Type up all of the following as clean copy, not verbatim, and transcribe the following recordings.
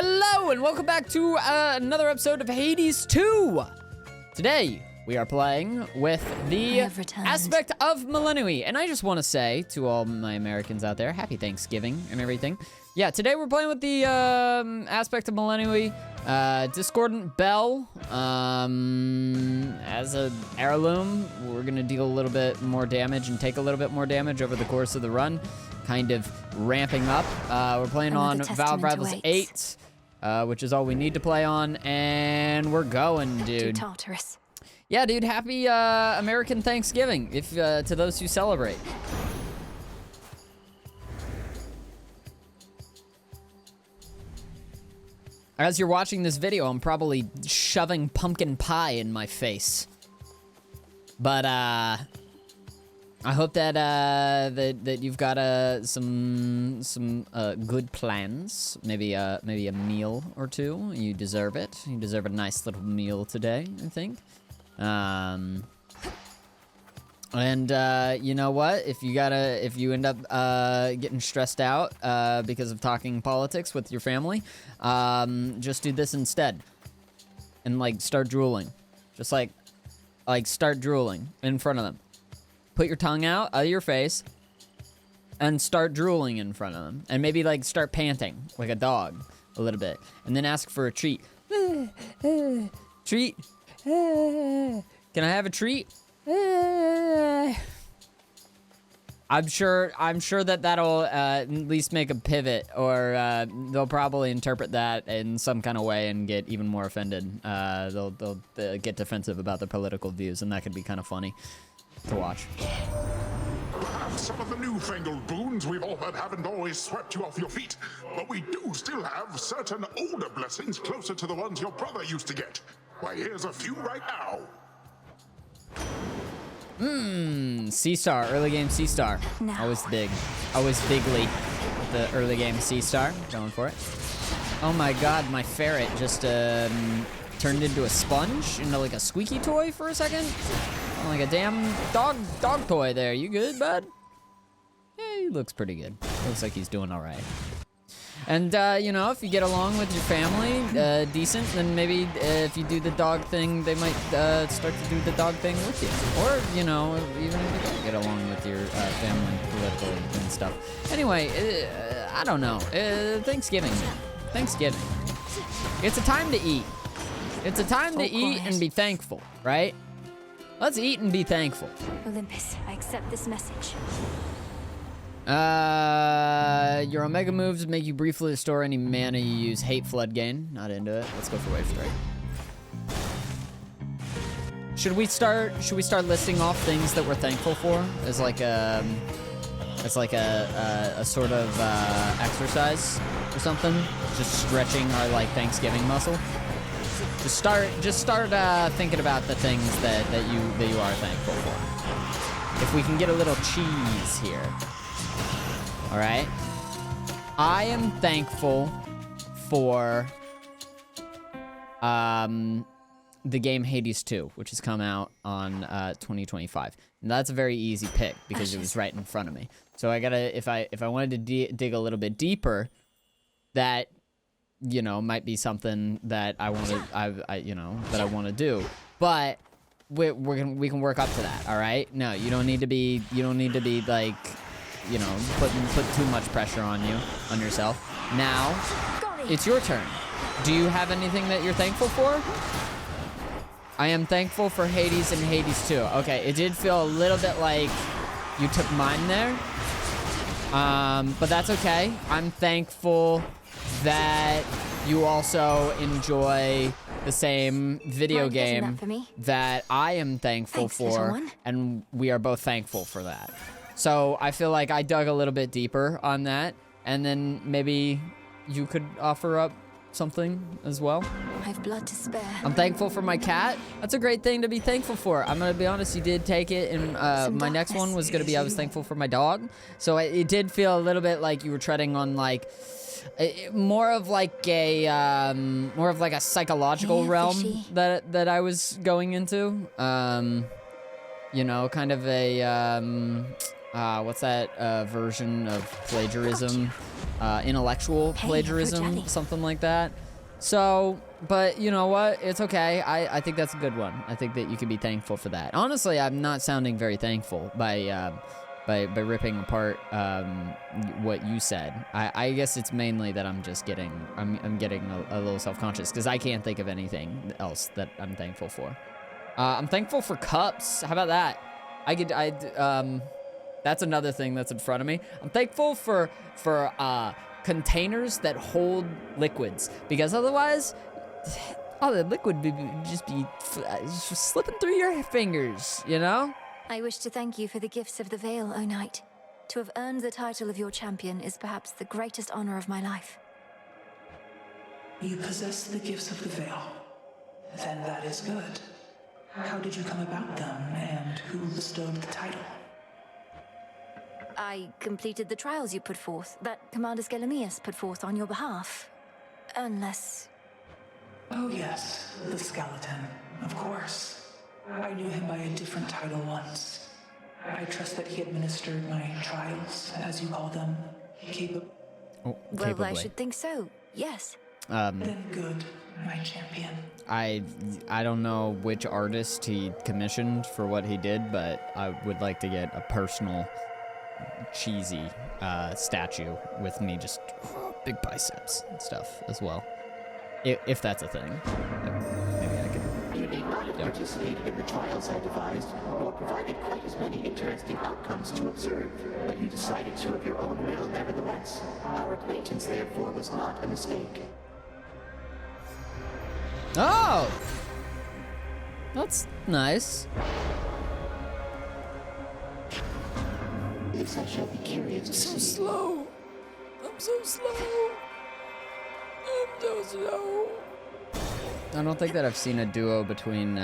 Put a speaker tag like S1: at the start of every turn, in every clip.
S1: Hello and welcome back to another episode of Hades 2. Today we are playing with the aspect of Millennium, and I just want to say to all my Americans out there, happy Thanksgiving and everything. Yeah, today we're playing with the aspect of Millennium, Discordant Bell. As an heirloom, we're gonna deal a little bit more damage and take a little bit more damage over the course of the run, kind of ramping up. We're playing on Valve Rivals 8, which is all we need to play on, and we're going, dude.
S2: Tartarus.
S1: Yeah, dude, happy American Thanksgiving, if to those who celebrate. As you're watching this video, I'm probably shoving pumpkin pie in my face. But I hope that that you've got some good plans. Maybe a meal or two. You deserve it. You deserve a nice little meal today, I think. And you know what? If you end up getting stressed out because of talking politics with your family, just do this instead, and like start drooling, just like start drooling in front of them. Put your tongue out of your face and start drooling in front of them, and maybe like start panting like a dog a little bit, and then ask for a treat. Treat. Can I have a treat? I'm sure that'll at least make a pivot, or they'll probably interpret that in some kind of way and get even more offended. They'll get defensive about their political views, and that could be kind of funny to watch.
S3: Perhaps some of the newfangled boons we've all heard haven't always swept you off your feet, but we do still have certain older blessings closer to the ones your brother used to get. Why, here's a few right now.
S1: C-Star, early game C-Star. Always big. Always bigly with the early game C-Star. Going for it. Oh my god, my ferret just turned into a sponge, into like a squeaky toy for a second. Oh, like a damn dog toy there. You good, bud? Yeah, he looks pretty good. Looks like he's doing alright. And, you know, if you get along with your family decent, then maybe if you do the dog thing, they might start to do the dog thing with you. Or, you know, even if you don't get along with your family politically and stuff. Anyway, I don't know. Thanksgiving. It's a time to eat. It's a time to eat and be thankful, right? Let's eat and be thankful.
S2: Olympus, I accept this message.
S1: Your Omega moves make you briefly restore any mana you use. Hate Flood gain. Not into it. Let's go for Wave Strike. Should we start listing off things that we're thankful for as like a sort of exercise or something? Just stretching our like Thanksgiving muscle. Just start thinking about the things that you are thankful for. If we can get a little cheese here. All right. I am thankful for the game Hades 2, which has come out on 2025. And that's a very easy pick because it was right in front of me. So I gotta, if I wanted to dig a little bit deeper, that, you know, might be something that I want to do. But we can work up to that. All right. No, you don't need to be like, you know, put too much pressure on yourself. Now, it's your turn. Do you have anything that you're thankful for? I am thankful for Hades and Hades 2. Okay, it did feel a little bit like you took mine there. But that's okay. I'm thankful that you also enjoy the same video game that I am thankful for, and we are both thankful for that. So I feel like I dug a little bit deeper on that, and then maybe you could offer up something as well.
S2: I've blood to spare.
S1: I'm thankful for my cat. That's a great thing to be thankful for. I'm gonna be honest, you did take it, and my next one was gonna be I was thankful for my dog. So it did feel a little bit like you were treading on like more of like a psychological realm that I was going into. You know, kind of a what's that version of plagiarism intellectual plagiarism, something like that. So, but you know what? It's okay. I think that's a good one. I think that you can be thankful for that. Honestly, I'm not sounding very thankful by ripping apart what you said. I guess it's mainly that I'm just getting I'm getting a little self-conscious because I can't think of anything else that I'm thankful for. I'm thankful for cups. How about that? That's another thing that's in front of me. I'm thankful for containers that hold liquids, because otherwise, all the liquid would just be slipping through your fingers, you know?
S2: I wish to thank you for the gifts of the Veil, O Knight. To have earned the title of your champion is perhaps the greatest honor of my life.
S4: You possess the gifts of the Veil. Then that is good. How did you come about them, and who bestowed the title?
S2: I completed the trials you put forth, that Commander Skelemius put forth on your behalf. Unless...
S4: Oh yes, the skeleton, of course. I knew him by a different title once. I trust that he administered my trials, as you call them,
S2: Well, I should think so, yes.
S4: Then good, my champion.
S1: I don't know which artist he commissioned for what he did, but I would like to get a personal cheesy statue with me just big biceps and stuff as well, if that's a thing. Maybe I could.
S5: You need not have participated in the trials I devised, or provided quite as many interesting outcomes to observe, but you decided to of your own will nevertheless. Our acquaintance therefore was not a mistake.
S1: Oh, that's nice.
S5: This I shall be curious to see.
S1: Slow. I'm so slow. I'm so slow. I don't think that I've seen a duo between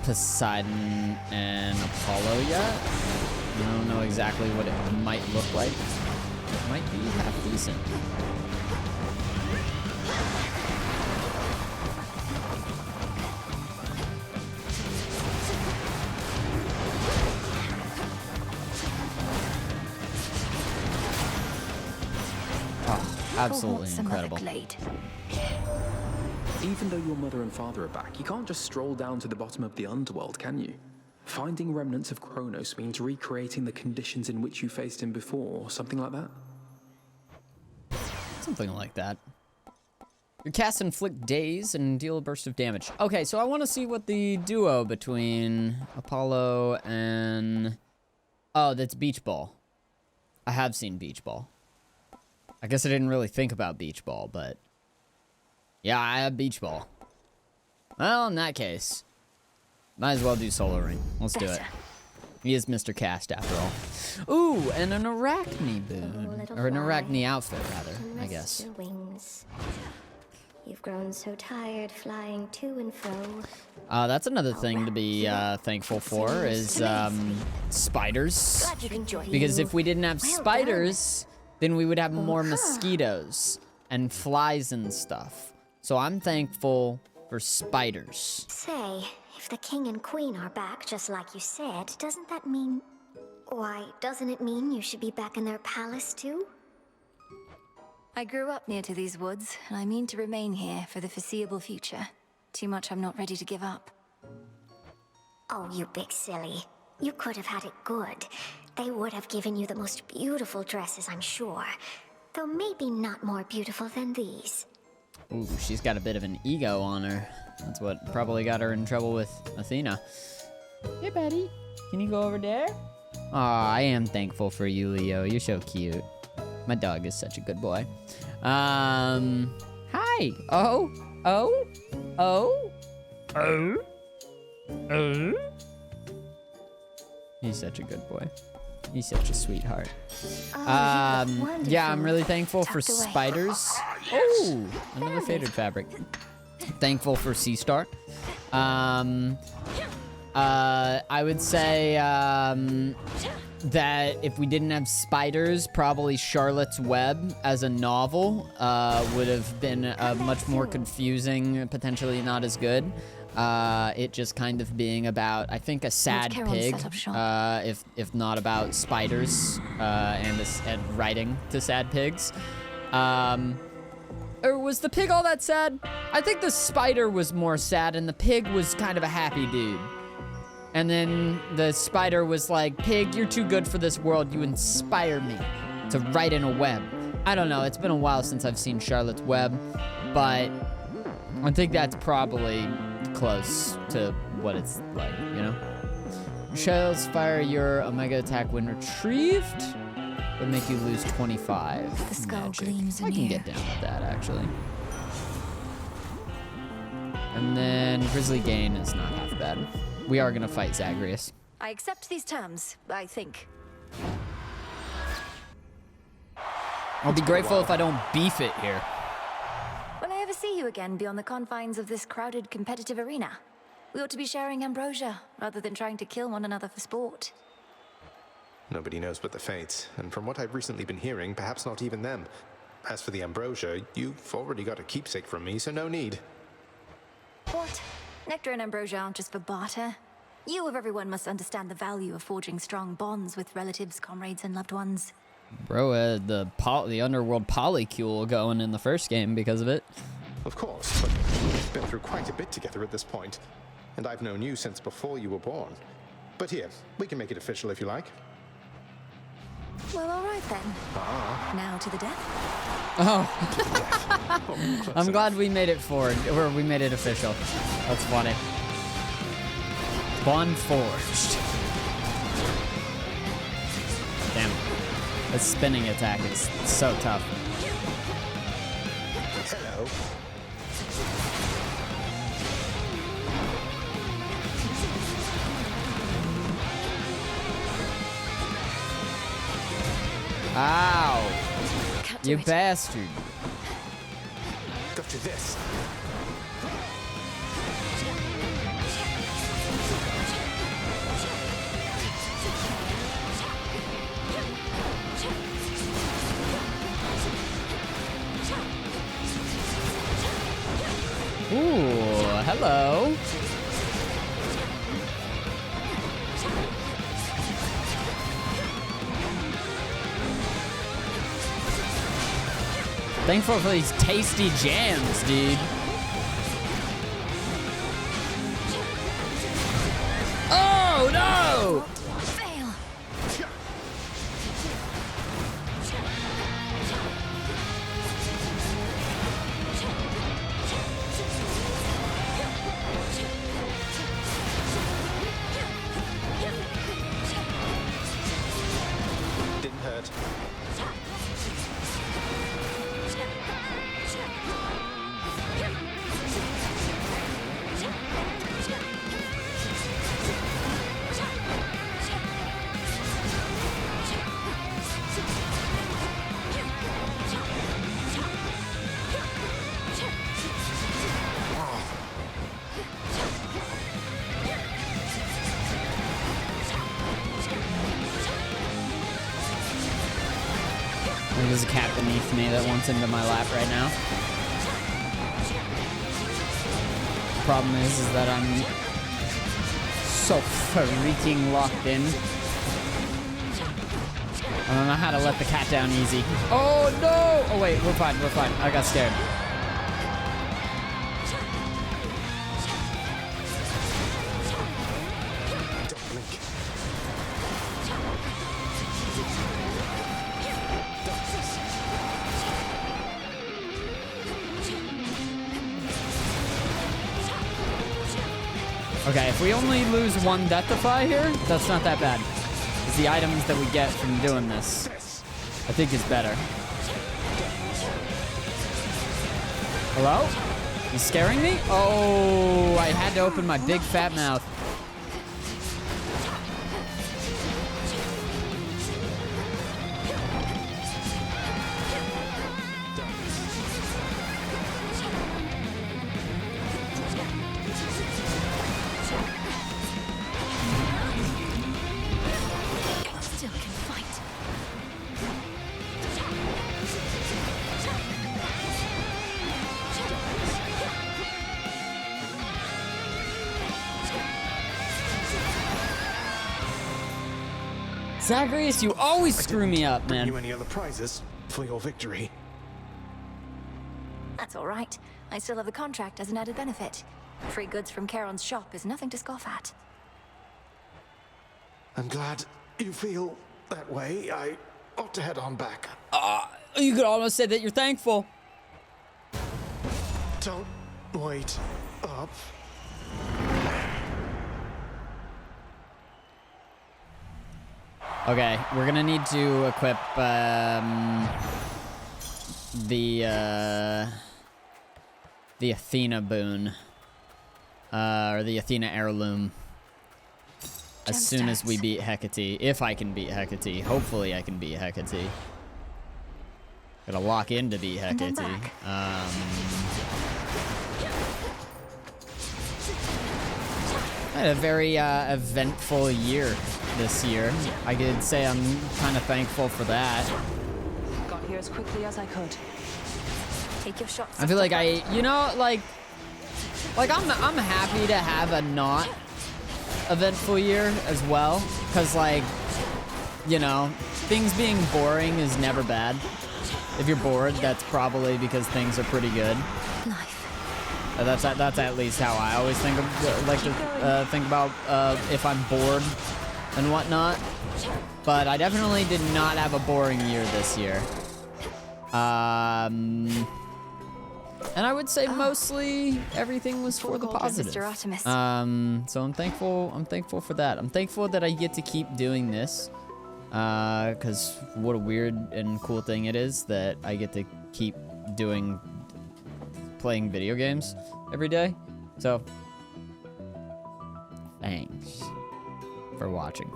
S1: Poseidon and Apollo yet. I don't know exactly what it might look like. It might be half decent. Absolutely incredible.
S6: Even though your mother and father are back, you can't just stroll down to the bottom of the underworld, can you? Finding remnants of Kronos means recreating the conditions in which you faced him before, something like that?
S1: Something like that. Your cast inflict daze and deal a burst of damage. Okay, so I want to see what the duo between Apollo and... Oh, that's Beach Ball. I have seen Beach Ball. I guess I didn't really think about Beach Ball, but... Yeah, I have Beach Ball. Well, in that case, might as well do Solar Ring. Let's do it. He is Mr. Cast, after all. Ooh, and an Arachne boon. Or an Arachne outfit, rather, I guess.
S7: You've grown so tired flying to and fro.
S1: That's another thing to be thankful for, is spiders. Because if we didn't have spiders, then we would have more mosquitoes and flies and stuff. So I'm thankful for spiders.
S7: Say, if the king and queen are back just like you said, doesn't that mean... Why, doesn't it mean you should be back in their palace too?
S2: I grew up near to these woods, and I mean to remain here for the foreseeable future. Too much I'm not ready to give up.
S7: Oh, you big silly. You could have had it good. They would have given you the most beautiful dresses, I'm sure. Though maybe not more beautiful than these.
S1: Ooh, she's got a bit of an ego on her. That's what probably got her in trouble with Athena. Hey, buddy. Can you go over there? Aw, I am thankful for you, Leo. You're so cute. My dog is such a good boy. Hi. Oh. He's such a good boy. He's such a sweetheart. Yeah, I'm really thankful for spiders. Oh, another faded fabric. Thankful for Sea Star. I would say that if we didn't have spiders, probably Charlotte's Web as a novel would have been much more confusing, potentially not as good. It just kind of being about, I think, a sad pig, if not about spiders and writing to sad pigs. Or was the pig all that sad? I think the spider was more sad and the pig was kind of a happy dude. And then the spider was like, pig, you're too good for this world. You inspire me to write in a web. I don't know. It's been a while since I've seen Charlotte's Web, but I think that's probably close to what it's like, you know? Shells fire your Omega attack when retrieved. Would make you lose 25.
S2: The skull
S1: magic.
S2: gleams in
S1: I can
S2: here.
S1: get down with that, actually. And then Grizzly Gain is not half bad. We are gonna fight Zagreus.
S2: I accept these terms, I think.
S1: I'll be grateful if I don't beef it here.
S2: Will I ever see you again beyond the confines of this crowded competitive arena? We ought to be sharing ambrosia, rather than trying to kill one another for sport.
S8: Nobody knows but the fates, and from what I've recently been hearing, perhaps not even them. As for the ambrosia, you've already got a keepsake from me, so no need.
S2: What? Nectar and ambrosia aren't just for barter. You of everyone must understand the value of forging strong bonds with relatives, comrades, and loved ones.
S1: Bro, the underworld polycule going in the first game because of it.
S8: Of course, but we've been through quite a bit together at this point, and I've known you since before you were born. But here, we can make it official if you like.
S2: Well, all right then. Now to the death.
S1: Oh. I'm glad we made it forward, or we made it official. That's funny. Bond forged. Damn. The spinning attack is so tough.
S8: Hello.
S1: Ow!
S2: Cut to
S1: You
S2: it.
S1: bastard.
S8: Got you this.
S1: Ooh, hello. Thankful for these tasty jams, dude. Oh, no!
S2: Fail.
S8: Didn't hurt.
S1: There's a cat beneath me that wants into my lap right now. Problem is that I'm so freaking locked in. I don't know how to let the cat down easy. Oh no! Oh wait, we're fine, we're fine. I got scared.
S8: Don't blink.
S1: Okay, if we only lose one Deathify here, that's not that bad. It's the items that we get from doing this, I think is better. Hello? You scaring me? Oh, I had to open my big fat mouth.
S2: Still
S1: Zacharias, you always screw me up,
S8: Bring
S1: man.
S8: you any other prizes for your victory?
S2: That's all right. I still have the contract as an added benefit. Free goods from Charon's shop is nothing to scoff at.
S8: I'm glad you feel that way. I ought to head on back.
S1: You could almost say that you're thankful.
S8: Don't wait up.
S1: Okay, we're gonna need to equip the Athena boon, or the Athena heirloom, as soon as we beat Hecate. If I can beat Hecate, hopefully I can beat Hecate. Gotta lock in to beat Hecate. I had a very eventful year this year. I could say I'm kind of thankful for that.
S4: Got here as quickly as I could.
S2: Take your shots.
S1: I feel like you know, like I'm happy to have a not eventful year as well, cause like, you know, things being boring is never bad. If you're bored, that's probably because things are pretty good.
S2: Life.
S1: That's at least how I always think of think about if I'm bored and whatnot. But I definitely did not have a boring year this year. And I would say mostly everything was for the positive.
S2: Mr. Artemis.
S1: So I'm thankful for that. I'm thankful that I get to keep doing this. Cause what a weird and cool thing it is that I get to keep playing video games every day. So thanks for watching.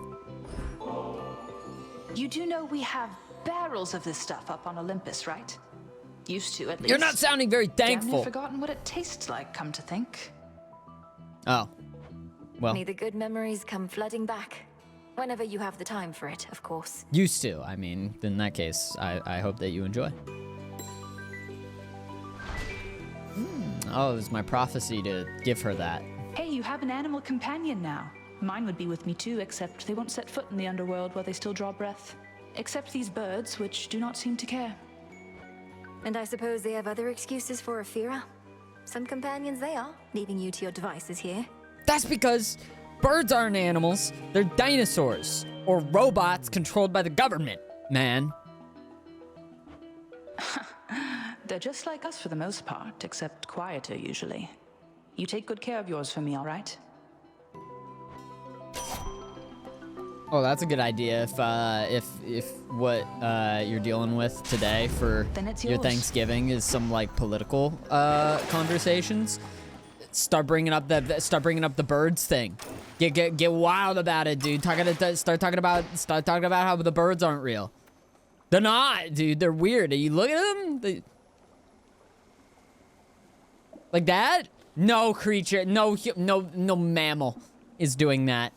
S4: You do know we have barrels of this stuff up on Olympus, right? Used to, at least.
S1: You're not sounding very
S4: Damn
S1: thankful.
S4: near forgotten what it tastes like, come to think.
S1: Oh, well,
S2: May the good memories come flooding back. Whenever you have the time for it, of course.
S1: used to. I mean, in that case, I hope that you enjoy. Oh, it was my prophecy to give her that.
S4: Hey, you have an animal companion now. Mine would be with me too, except they won't set foot in the underworld while they still draw breath. Except these birds, which do not seem to care.
S2: And I suppose they have other excuses for Ophira? Some companions they are, leaving you to your devices here.
S1: That's because birds aren't animals. They're dinosaurs. Or robots controlled by the government, man.
S4: They're just like us for the most part, except quieter usually. You take good care of yours for me, all right?
S1: Oh, that's a good idea. If what you're dealing with today for
S4: Then it's
S1: your
S4: yours.
S1: Thanksgiving is some like political conversations, start bringing up the birds thing. Get wild about it, dude. Start talking about how the birds aren't real. They're not, dude. They're weird. You look at them. Like that? No creature, no mammal is doing that.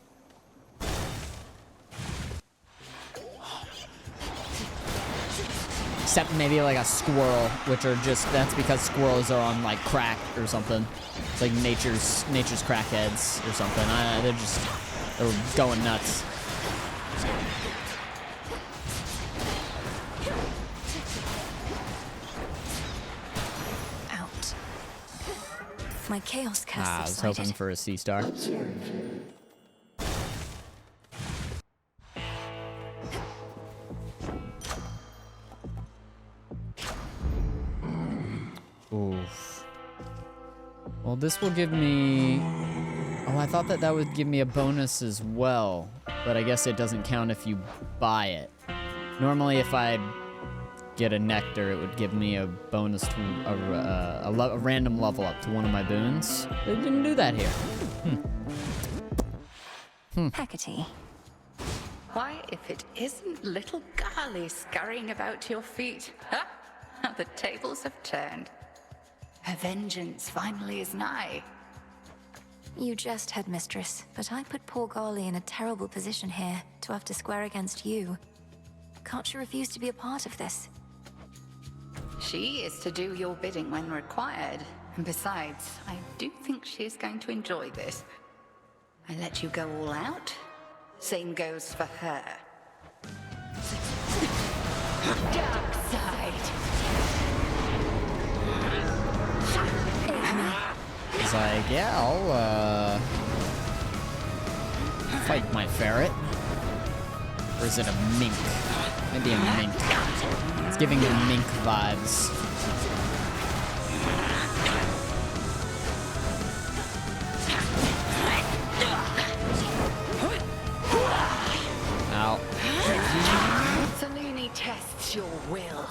S1: Except maybe like a squirrel, which are just, that's because squirrels are on like crack or something. It's like nature's crackheads or something. They're going nuts.
S2: Out. My chaos curse
S1: I was
S2: subsided.
S1: hoping for a sea star. Oof. Well, this will give me... Oh, I thought that would give me a bonus as well. But I guess it doesn't count if you buy it. Normally, if I get a nectar, it would give me a bonus to a random level up to one of my boons. They didn't do that here.
S2: Hecate.
S9: Why, if it isn't little Garly scurrying about your feet, huh? How the tables have turned. Her vengeance finally is nigh.
S2: You jest, headmistress, but I put poor Garly in a terrible position here to have to square against you. Can't you refuse to be a part of this?
S9: She is to do your bidding when required. And besides, I do think she is going to enjoy this. I let you go all out. Same goes for her. Dark side.
S1: He's like, yeah, I'll fight my ferret. Or is it a mink? Maybe a mink. It's giving me mink vibes. Ow.
S9: Salini tests your will.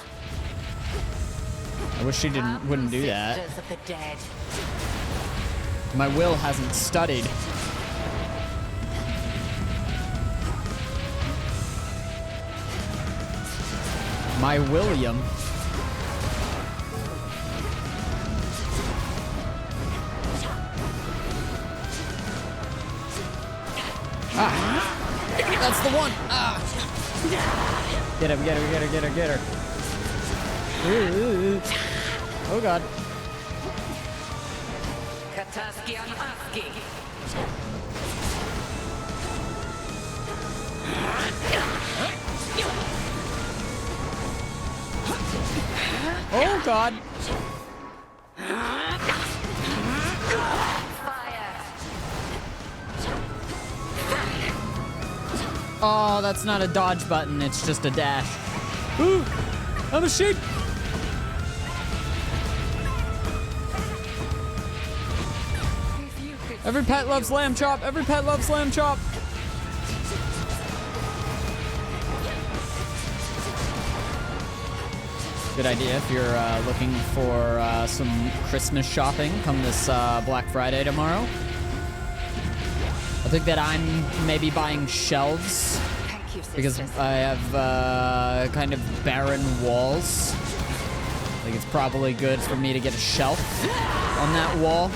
S1: I wish she wouldn't do that.
S9: Sisters of the dead.
S1: My will hasn't studied. My William. Ah! That's the one! Ah! Get him, get her, get her, get her, get her. Ooh. Oh god.
S9: Kataski on Aski.
S1: Oh god.
S9: Fire.
S1: Oh, that's not a dodge button, it's just a dash. Ooh, I'm a sheep. Every pet loves lamb chop. Every pet loves lamb chop. Good idea if you're looking for some Christmas shopping come this Black Friday tomorrow. I think that I'm maybe buying shelves
S9: Thank you,
S1: because
S9: sisters.
S1: I have kind of barren walls. I think it's probably good for me to get a shelf on that wall.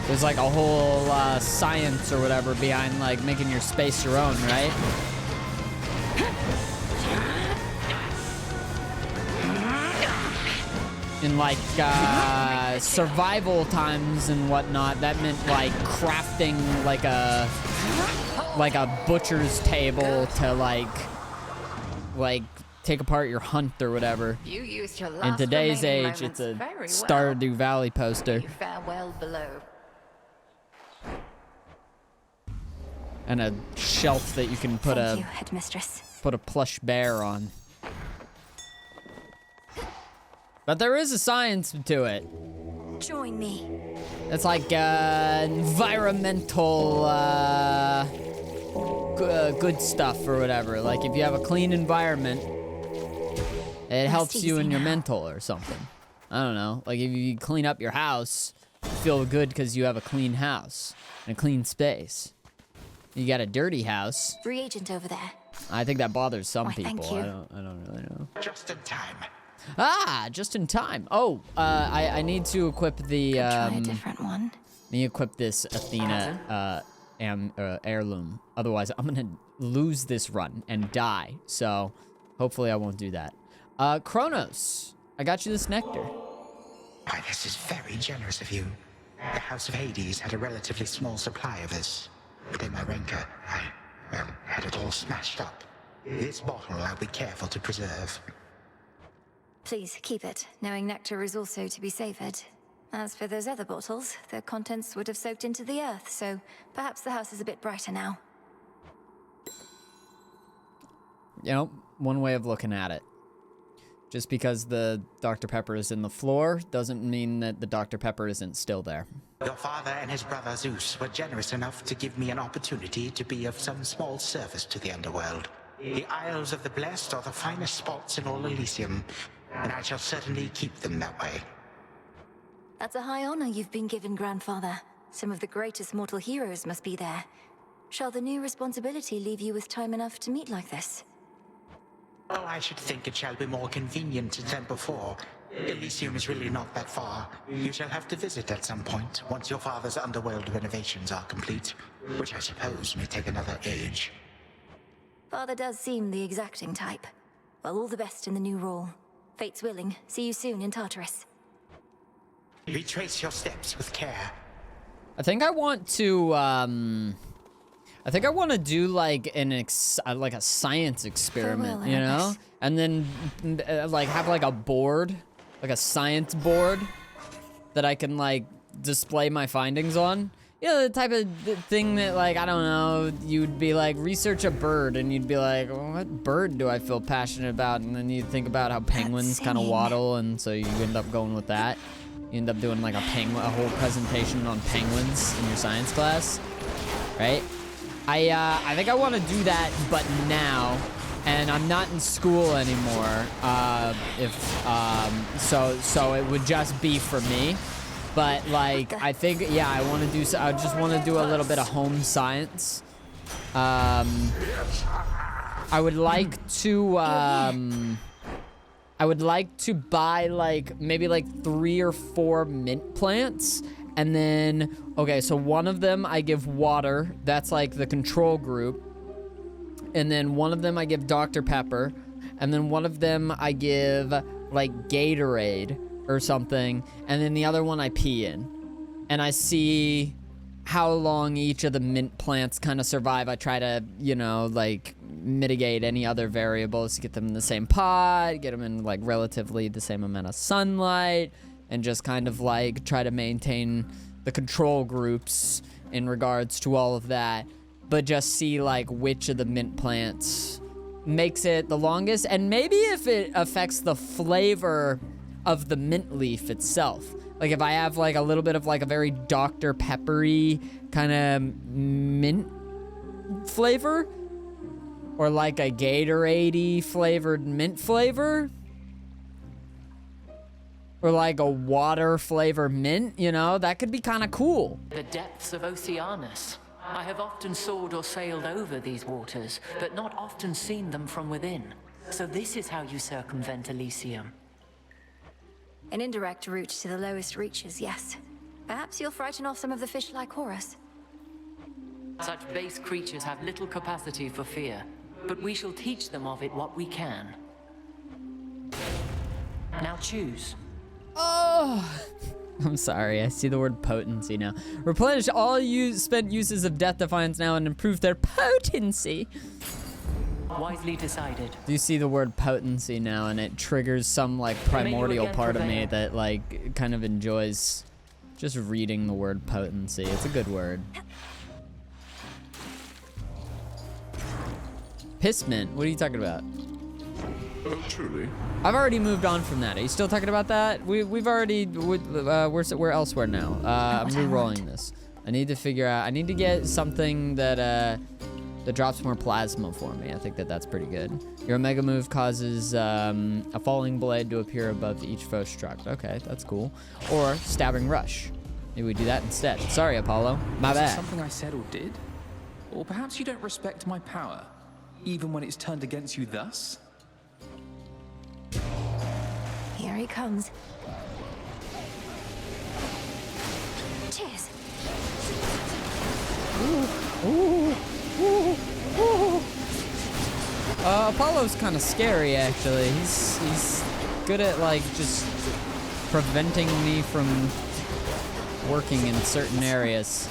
S1: There's like a whole science or whatever behind like making your space your own, right? In like survival times and whatnot, that meant like crafting like a butcher's table to like take apart your hunt or whatever.
S9: You used your last
S1: In today's
S9: remaining
S1: age, it's
S9: moments
S1: a
S9: very well.
S1: Stardew Valley poster.
S9: You fare well below.
S1: And a shelf that you can put
S2: Thank you,
S1: a
S2: Headmistress.
S1: plush bear on. But there is a science to it.
S2: Join me.
S1: It's like environmental good stuff or whatever. Like if you have a clean environment, it helps you in your mental or something. I don't know. Like if you clean up your house, you feel good because you have a clean house and a clean space. You got a dirty house.
S2: Reagent over there.
S1: I think that bothers some
S2: Why, thank
S1: people.
S2: you.
S1: I don't really know.
S5: Just in time.
S1: Ah, just in time. Oh, I need to equip the
S2: Try a different one.
S1: need to equip this Athena heirloom. Otherwise, I'm gonna lose this run and die. So, hopefully, I won't do that. Kronos, I got you this nectar.
S10: Why, this is very generous of you. The House of Hades had a relatively small supply of this. But in my rancor, I had it all smashed up. This bottle I'll be careful to preserve.
S2: Please keep it, knowing nectar is also to be savored. As for those other bottles, their contents would have soaked into the earth, so perhaps the house is a bit brighter now.
S1: You know, one way of looking at it. Just because the Dr. Pepper is in the floor doesn't mean that the Dr. Pepper isn't still there.
S10: Your father and his brother Zeus were generous enough to give me an opportunity to be of some small service to the underworld. The Isles of the Blessed are the finest spots in all Elysium, and I shall certainly keep them that way.
S2: That's a high honor you've been given, Grandfather. Some of the greatest mortal heroes must be there. Shall the new responsibility leave you with time enough to meet like this?
S10: Oh, I should think it shall be more convenient than before. Elysium is really not that far. You shall have to visit at some point, once your father's underworld renovations are complete, which I suppose may take another age.
S2: Father does seem the exacting type. Well, all the best in the new role. Fate's willing. See you soon in Tartarus.
S10: Retrace your steps with care.
S1: I think I want to, I think I want to do like like a science experiment, you know, and then like have like a board, like a science board that I can like display my findings on. You know, the type of thing that, like, I don't know, you'd be like, research a bird, and you'd be like, well, what bird do I feel passionate about? And then you'd think about how penguins kind of waddle, and so you end up going with that. You end up doing like a whole presentation on penguins in your science class, right? I think I want to do that, but now, and I'm not in school anymore. So it would just be for me. But like, I think, yeah, I want to do. I just want to do a little bit of home science. I would like to. I would like to buy like maybe like 3 or 4 mint plants, and then okay, so one of them I give water. That's like the control group, and then one of them I give Dr. Pepper, and then one of them I give like Gatorade or something, and then the other one I pee in, and I see how long each of the mint plants kind of survive. I try to, you know, like mitigate any other variables to get them in the same pot, get them in like relatively the same amount of sunlight, and just kind of like try to maintain the control groups in regards to all of that, but just see like which of the mint plants makes it the longest, and maybe if it affects the flavor of the mint leaf itself. Like if I have like a little bit of like a very Dr. Peppery kind of mint flavor, or like a Gatorade-y flavored mint flavor, or like a water flavored mint, you know, that could be kind of cool.
S11: The depths of Oceanus. I have often soared or sailed over these waters, but not often seen them from within. So this is how you circumvent Elysium.
S2: An indirect route to the lowest reaches, yes. Perhaps you'll frighten off some of the fish like Horus.
S11: Such base creatures have little capacity for fear, but we shall teach them of it what we can. Now choose.
S1: Oh, I'm sorry, I see the word potency now. Replenish all spent uses of Death Defiance now and improve their potency.
S11: Wisely decided.
S1: Do you see the word potency now, and it triggers some like primordial part of me that like kind of enjoys just reading the word potency. It's a good word. Pissmint, what are you talking about?
S3: Oh, truly?
S1: I've already moved on from that. Are you still talking about that? We've already, we're elsewhere now. I'm re-rolling this. I need to figure out, I need to get something that drops more plasma for me. I think that's pretty good. Your Omega move causes a falling blade to appear above each foe struck. Okay, that's cool. Or stabbing rush. Maybe we do that instead. Sorry, Apollo. My bad.
S6: Is it something I said or did? Or perhaps you don't respect my power, even when it's turned against you thus?
S2: Here he comes. Cheers.
S1: Apollo's kind of scary, actually. He's good at like just preventing me from working in certain areas.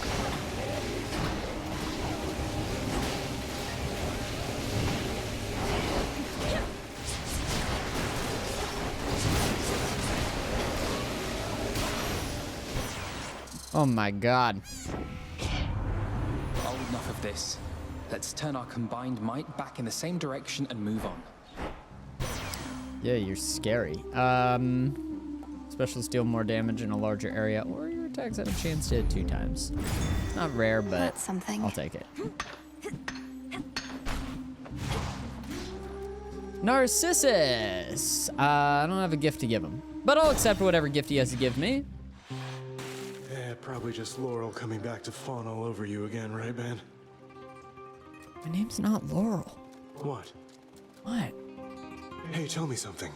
S1: Oh my god.
S6: Old enough of this. Let's turn our combined might back in the same direction and move on.
S1: Yeah, you're scary. Specials deal more damage in a larger area, or your attacks have a chance to hit 2 times. Not rare, but
S2: that's something.
S1: I'll take it. Narcissus! I don't have a gift to give him, but I'll accept whatever gift he has to give me.
S12: Yeah, probably just Laurel coming back to fawn all over you again, right, man?
S1: My name's not Laurel.
S12: What?
S1: What?
S12: Hey, tell me something.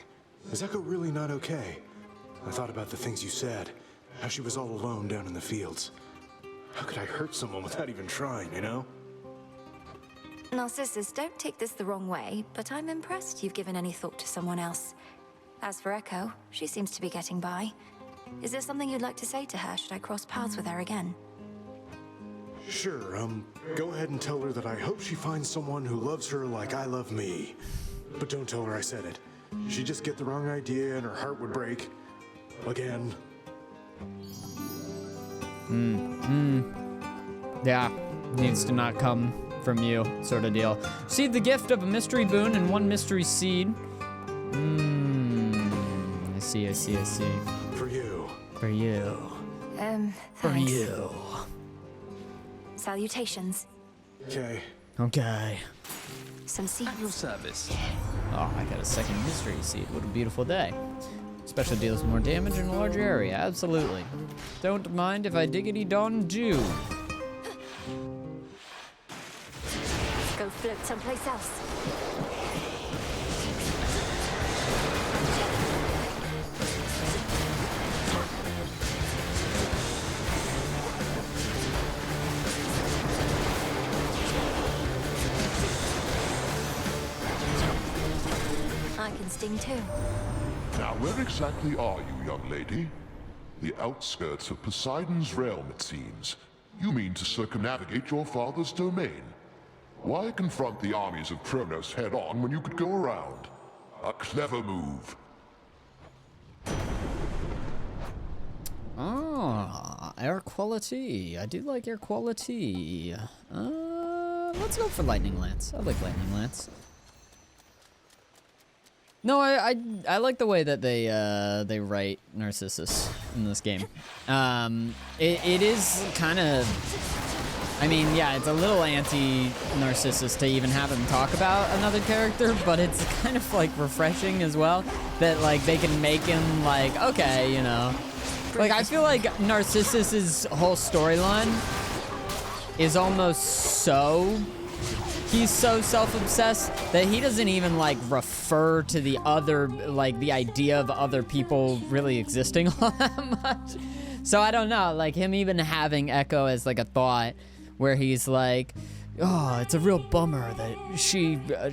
S12: Is Echo really not okay? I thought about the things you said. How she was all alone down in the fields. How could I hurt someone without even trying, you know?
S2: Narcissus, don't take this the wrong way, but I'm impressed you've given any thought to someone else. As for Echo, she seems to be getting by. Is there something you'd like to say to her should I cross paths with her again?
S12: Sure, go ahead and tell her that I hope she finds someone who loves her like I love me. But don't tell her I said it. She'd just get the wrong idea and her heart would break. Again.
S1: Yeah, needs to not come from you, sort of deal. Receive the gift of a mystery boon and 1 mystery seed. I see.
S12: For you.
S1: For you. For
S2: Thanks.
S1: you.
S2: Salutations.
S1: Okay.
S2: Some seeds.
S6: At your service.
S1: Oh, I got a second mystery seed. What a beautiful day. Special deals more damage in a larger area. Absolutely. Don't mind if I diggity don do.
S7: Go float someplace else.
S2: I can sting too.
S3: Now, where exactly are you, young lady? The outskirts of Poseidon's realm, it seems. You mean to circumnavigate your father's domain. Why confront the armies of Kronos head-on when you could go around? A clever move.
S1: Ah, air quality. I do like air quality. Let's go for Lightning Lance. I like Lightning Lance. No, I like the way that they write Narcissus in this game. It is kind of, I mean, yeah, it's a little anti-Narcissus to even have him talk about another character, but it's kind of like refreshing as well that like they can make him like, okay, you know, like I feel like Narcissus's whole storyline is almost so. He's so self-obsessed that he doesn't even like refer to the other, like the idea of other people really existing all that much. So I don't know, like him even having Echo as like a thought where he's like, oh, it's a real bummer that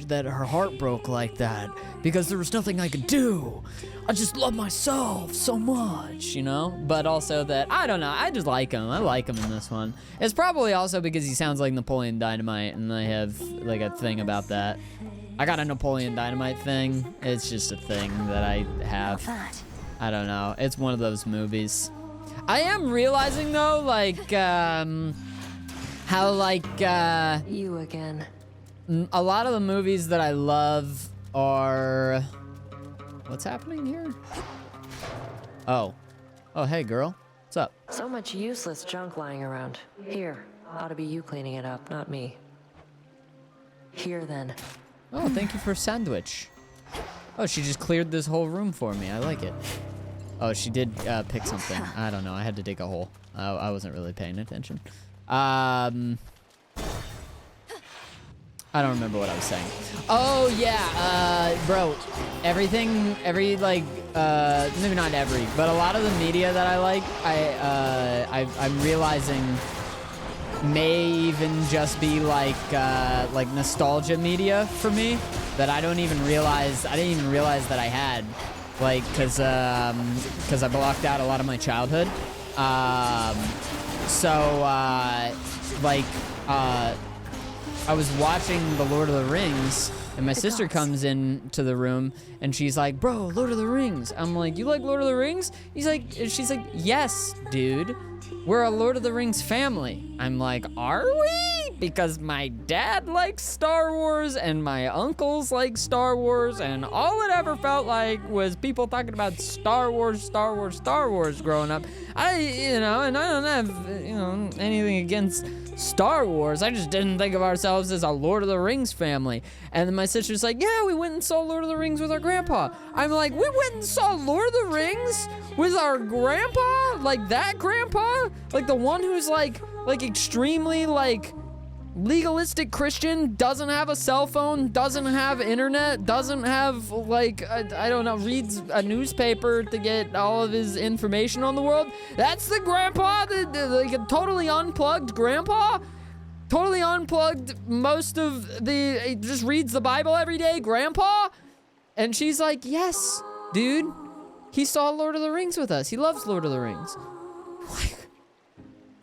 S1: that her heart broke like that because there was nothing I could do. I just love myself so much, you know? But also that, I don't know, I just like him. I like him in this one. It's probably also because he sounds like Napoleon Dynamite, and I have like a thing about that. I got a Napoleon Dynamite thing. It's just a thing that I have. I don't know. It's one of those movies. I am realizing though, like, how like,
S13: You again.
S1: a lot of the movies that I love are... What's happening here? Oh, hey girl, what's up?
S13: So much useless junk lying around. Here, ought to be you cleaning it up, not me. Here then.
S1: Oh, thank you for a sandwich. Oh, she just cleared this whole room for me. I like it. Oh, she did pick something. I don't know. I had to dig a hole. I wasn't really paying attention. I don't remember what I was saying. Oh yeah, bro. Every like, maybe not every, but a lot of the media that I like, I'm realizing may even just be like nostalgia media for me that I didn't even realize that I had, like, cause I blocked out a lot of my childhood. I was watching The Lord of the Rings, and my sister comes into the room, and she's like, bro, Lord of the Rings. I'm like, you like Lord of the Rings? She's like, yes, dude. We're a Lord of the Rings family. I'm like, are we? Because my dad likes Star Wars, and my uncles like Star Wars, and all it ever felt like was people talking about Star Wars growing up. And I don't have, anything against Star Wars. I just didn't think of ourselves as a Lord of the Rings family. And then my sister's like, yeah, we went and saw Lord of the Rings with our grandpa. I'm like, we went and saw Lord of the Rings with our grandpa? Like that grandpa? Like the one who's like extremely like legalistic Christian, doesn't have a cell phone, doesn't have internet, doesn't have like, I don't know, reads a newspaper to get all of his information on the world. That's the grandpa, like a totally unplugged grandpa, totally unplugged he just reads the Bible every day grandpa. And she's like, yes, dude, he saw Lord of the Rings with us. He loves Lord of the Rings. Like,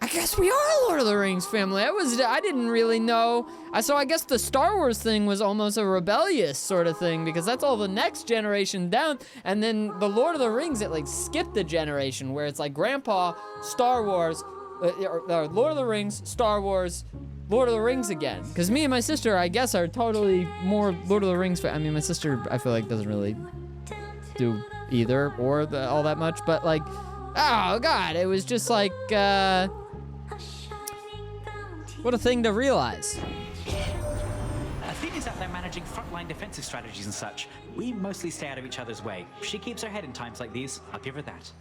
S1: I guess we are a Lord of the Rings family. I didn't really know. So I guess the Star Wars thing was almost a rebellious sort of thing because that's all the next generation down. And then the Lord of the Rings, it like skipped the generation where it's like Grandpa, Star Wars, Lord of the Rings, Star Wars, Lord of the Rings again. Because me and my sister, I guess, are totally more Lord of the Rings. I mean, my sister, I feel like, doesn't really do either or all that much. But like, oh God, it was just like, what a thing to realize.
S14: Athena's out there managing frontline defensive strategies and such. We mostly stay out of each other's way. She keeps her head in times like these. I'll give her that.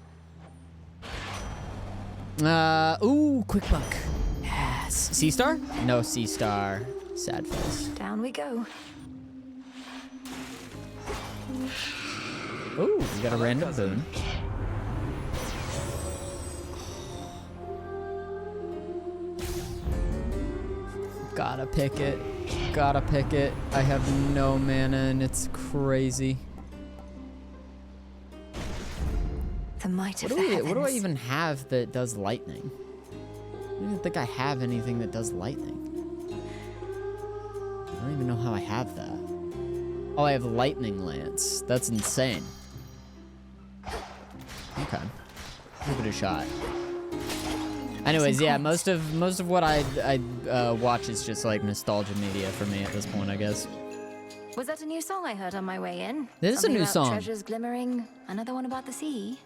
S1: Ooh, quick buck. Yes. C-star? No C-star. Sad face.
S2: Down we go.
S1: Ooh, we got a random boon. Gotta pick it. Gotta pick it. I have no mana and it's crazy.
S2: The might of the
S1: What do I
S2: heavens.
S1: even have that does lightning? I don't even think I have anything that does lightning. I don't even know how I have that. Oh, I have lightning lance. That's insane. Okay. Give it a shot. Anyways, yeah, most of what I watch is just like nostalgia media for me at this point, I guess.
S2: Was that a new song I heard on my way in?
S1: This is a
S2: Something
S1: new
S2: about
S1: song.
S2: Treasures glimmering, another one about the sea.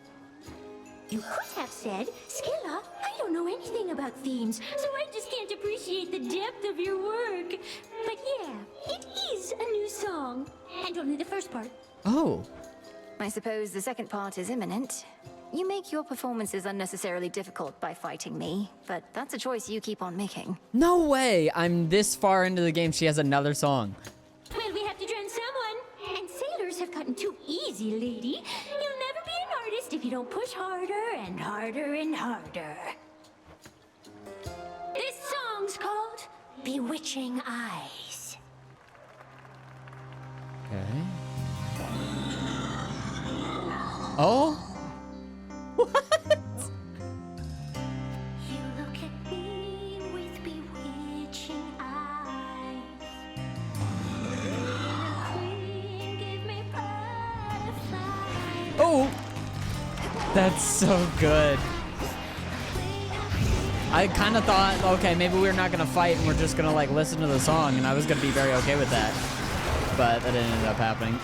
S7: You could have said, Skilla, I don't know anything about themes, so I just can't appreciate the depth of your work. But yeah, it is a new song. And only the first part.
S1: Oh.
S2: I suppose the second part is imminent. You make your performances unnecessarily difficult by fighting me, but that's a choice you keep on making.
S1: No way! I'm this far into the game, she has another song.
S7: Well, we have to drown someone. And sailors have gotten too easy, lady. You'll never be an artist if you don't push harder and harder and harder. This song's called Bewitching Eyes.
S1: Okay. Oh? What?
S7: You look at me with bewitching eyes. Queen, give me butterflies.
S1: Oh! That's so good. I kind of thought, okay, maybe we're not gonna fight and we're just gonna like listen to the song, and I was gonna be very okay with that. But that didn't end up happening.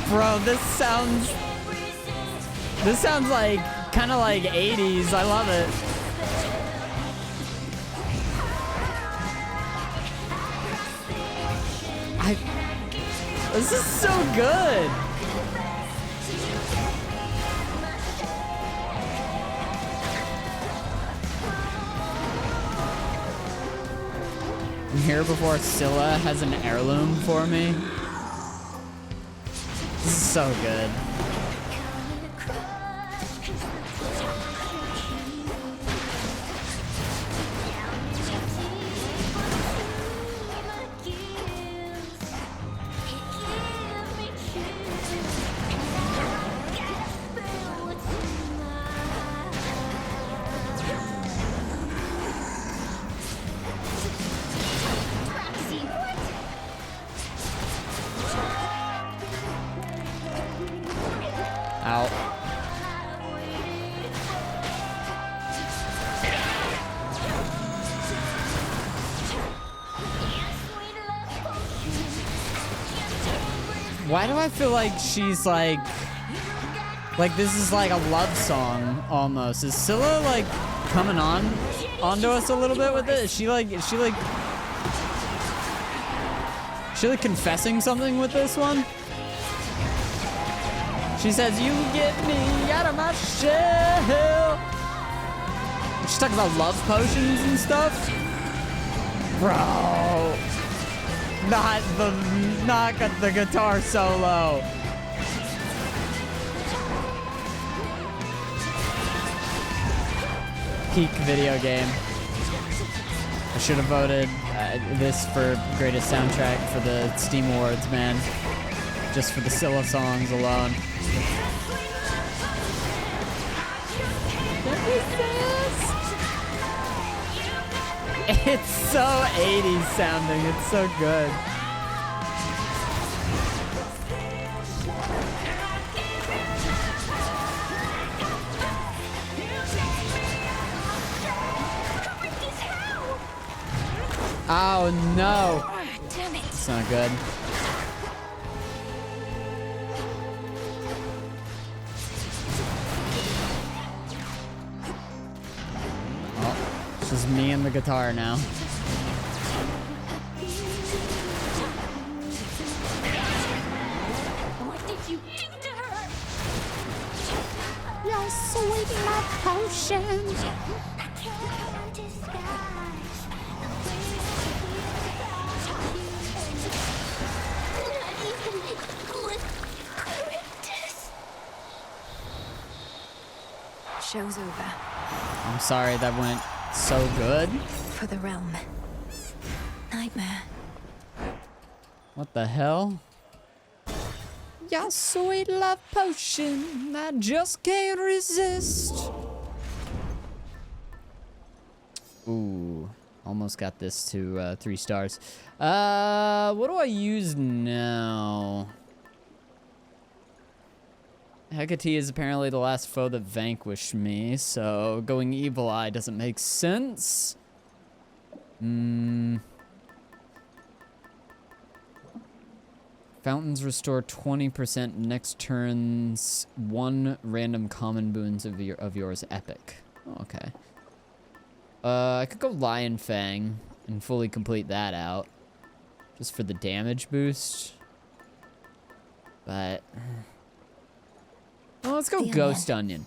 S1: Bro, this sounds like kind of like 80s. I love it. This is so good. I'm here before Scylla has an heirloom for me. This is so good. Ow. Why do I feel like she's like this is like a love song almost? Is Scylla like coming onto us a little bit with it? Is she like confessing something with this one? She says, "You get me out of my shell." She's talking about love potions and stuff. Bro, not the guitar solo. peak video game. I should have voted this for greatest soundtrack for the Steam Awards, man. Just for the Scylla songs alone. It's so 80s sounding. It's so good. Oh no!
S2: Damn it!
S1: It's not good. Oh, it's just me and the guitar now.
S7: What did you do to her?
S15: Your sweet love potion.
S7: I can't disguise the way not even with practice.
S2: Show's over.
S1: I'm sorry that went so good.
S2: For the realm. Nightmare.
S1: What the hell? Your sweet love potion, I just can't resist. Ooh, almost got this to 3 stars. What do I use now? Hecate is apparently the last foe that vanquished me, so going Evil Eye doesn't make sense. Fountains restore 20% next turn's 1 random common boons of yours epic. Oh, okay. I could go Lion Fang and fully complete that out. Just for the damage boost. But... well, let's go Ghost Onion.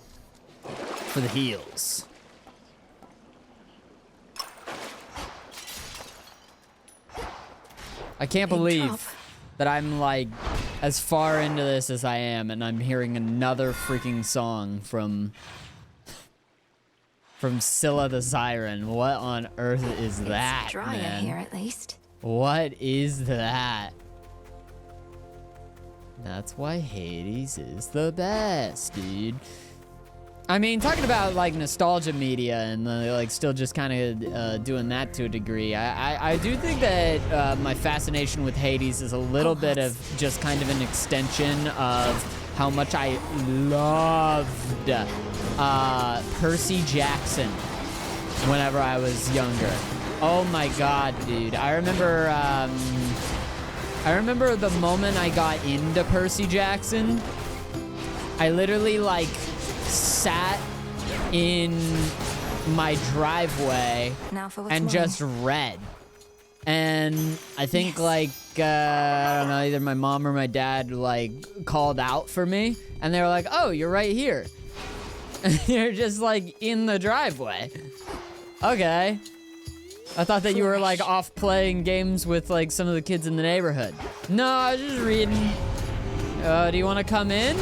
S1: For the heals. I can't believe that I'm like as far into this as I am and I'm hearing another freaking song from Scylla the Siren. What on earth is that,
S2: It's drier
S1: man?
S2: here at least.
S1: What is that? That's why Hades is the best, dude. I mean, talking about like nostalgia media and like still just kind of doing that to a degree. I do think that my fascination with Hades is a little bit of just kind of an extension of how much I loved Percy Jackson whenever I was younger. Oh my god, dude! I remember the moment I got into Percy Jackson. I literally like sat in my driveway and just read. And I think like, I don't know, either my mom or my dad like called out for me and they were like, oh, you're right here. And you're just like in the driveway. Okay. I thought that you were like off playing games with like some of the kids in the neighborhood. No, I was just reading. Do you want to come in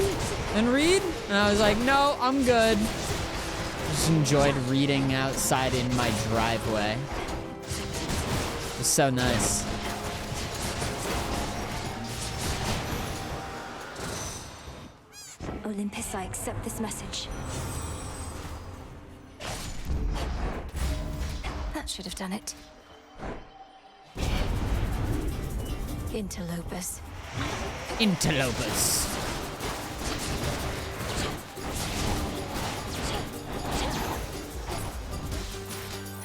S1: and read? And I was like, no, I'm good. Just enjoyed reading outside in my driveway. It was so nice.
S2: Olympus, I accept this message. That should have done it. Interlopers.
S1: Interlopers.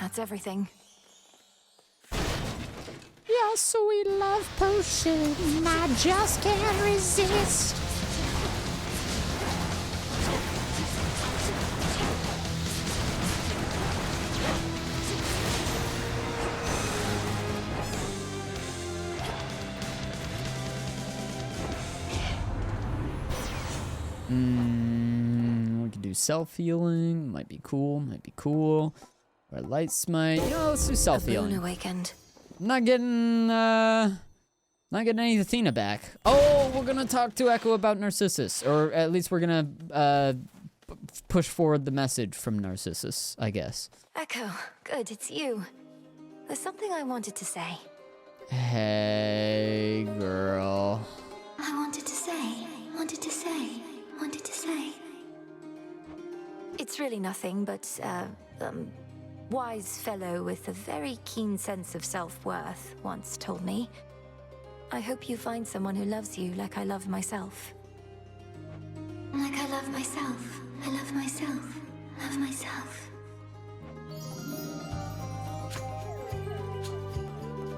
S2: That's everything.
S15: Your sweet love potion, I just can't resist.
S1: We could do self-healing. Might be cool. Or light smite. You know, let's do self-healing.
S2: Awakened.
S1: Not getting any Athena back. Oh, we're gonna talk to Echo about Narcissus. Or at least we're gonna push forward the message from Narcissus, I guess.
S2: Echo, good, it's you. There's something I wanted to say.
S1: Hey, girl.
S7: I wanted to say.
S2: It's really nothing, but, wise fellow with a very keen sense of self-worth once told me, I hope you find someone who loves you like I love myself.
S7: Like I love myself. I love myself. Love myself.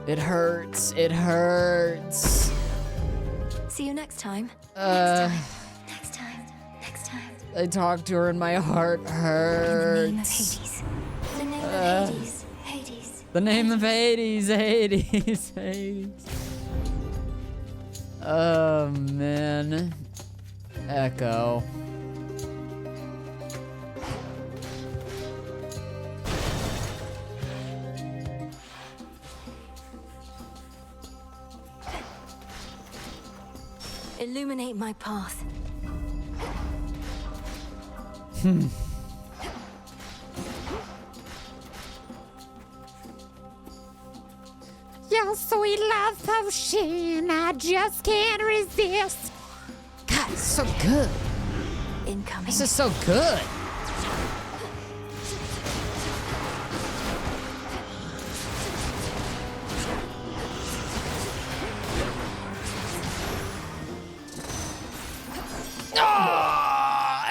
S1: It hurts. It hurts.
S2: See you next time.
S7: Next time.
S1: I talked to her and my heart hurts.
S7: The name of Hades. Hades.
S1: The name of Hades. Hades. Hades. Oh, man. Echo.
S2: Illuminate my path.
S15: Your sweet love potion, I just can't resist.
S1: God, it's so good.
S2: Incoming.
S1: This is so good.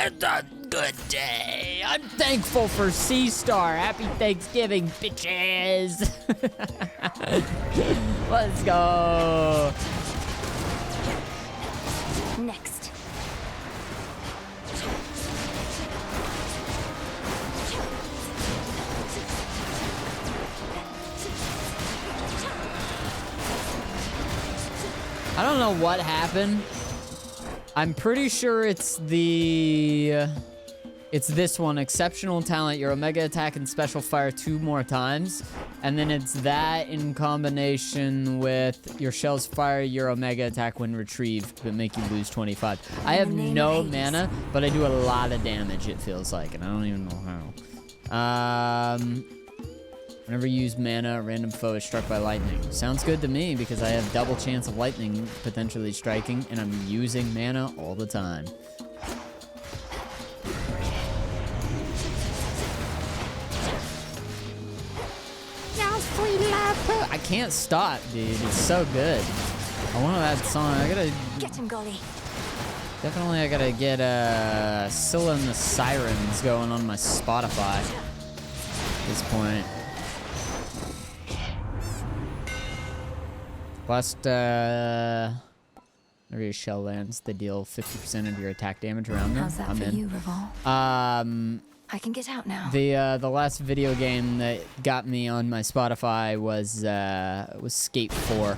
S1: It's a good day. I'm thankful for Sea Star. Happy Thanksgiving, bitches. Let's go.
S2: Next.
S1: I don't know what happened. I'm pretty sure it's this one, exceptional talent, your Omega attack and special fire 2 more times. And then it's that in combination with your shells fire your Omega attack when retrieved, but make you lose 25. I have no mana, but I do a lot of damage, it feels like, and I don't even know how. Whenever you use mana, a random foe is struck by lightning. Sounds good to me because I have double chance of lightning potentially striking, and I'm using mana all the time.
S15: Your sweet love.
S1: I can't stop, dude. It's so good. I want that song. I gotta
S2: Get him, Golly.
S1: definitely. I gotta get Scylla and the Sirens going on my Spotify at this point. Plus, whenever your shell lands, they deal 50% of your attack damage around them.
S2: How's that
S1: I'm
S2: for
S1: in.
S2: you, Revol? I can get out now.
S1: The last video game that got me on my Spotify was Skate 4.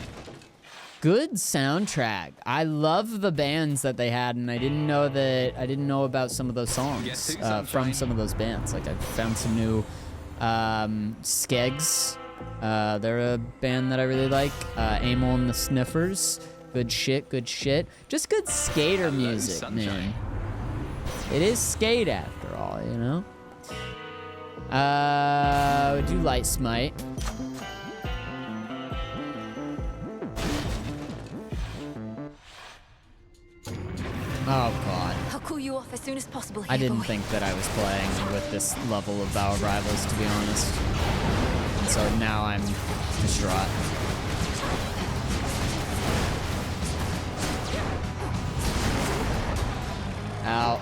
S1: Good soundtrack. I love the bands that they had, and I didn't know about some of those songs from some of those bands. Like I found some new Skegs. They're a band that I really like. Amel and the Sniffers. Good shit, good shit. Just good skater music, man. It is skate after all, you know? Do Light Smite. Oh god.
S2: I'll call you off as soon as possible here,
S1: I didn't
S2: boy.
S1: think that I was playing with this level of Battle Rivals, to be honest. And so now I'm distraught. Ow.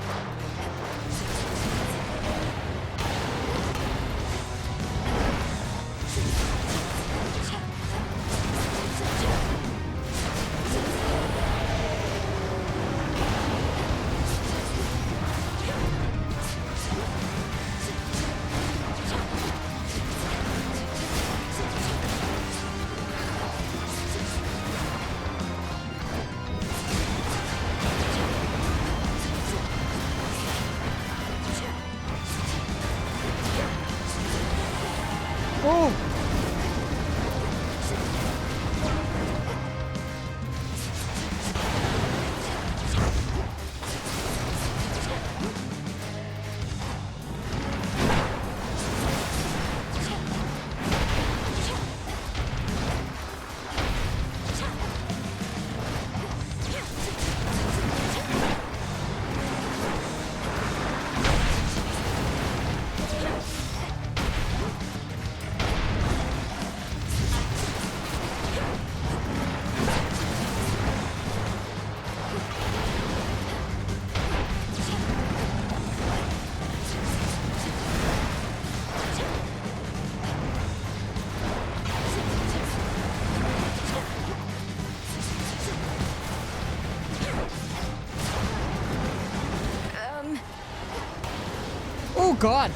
S1: Oh God,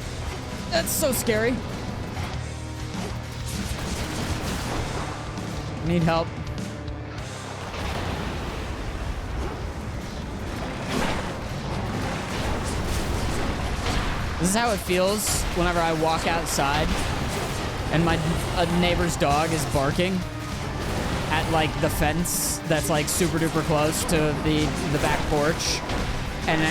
S1: that's so scary. Need help. This is how it feels whenever I walk outside and my neighbor's dog is barking at like the fence that's like super duper close to the back porch, and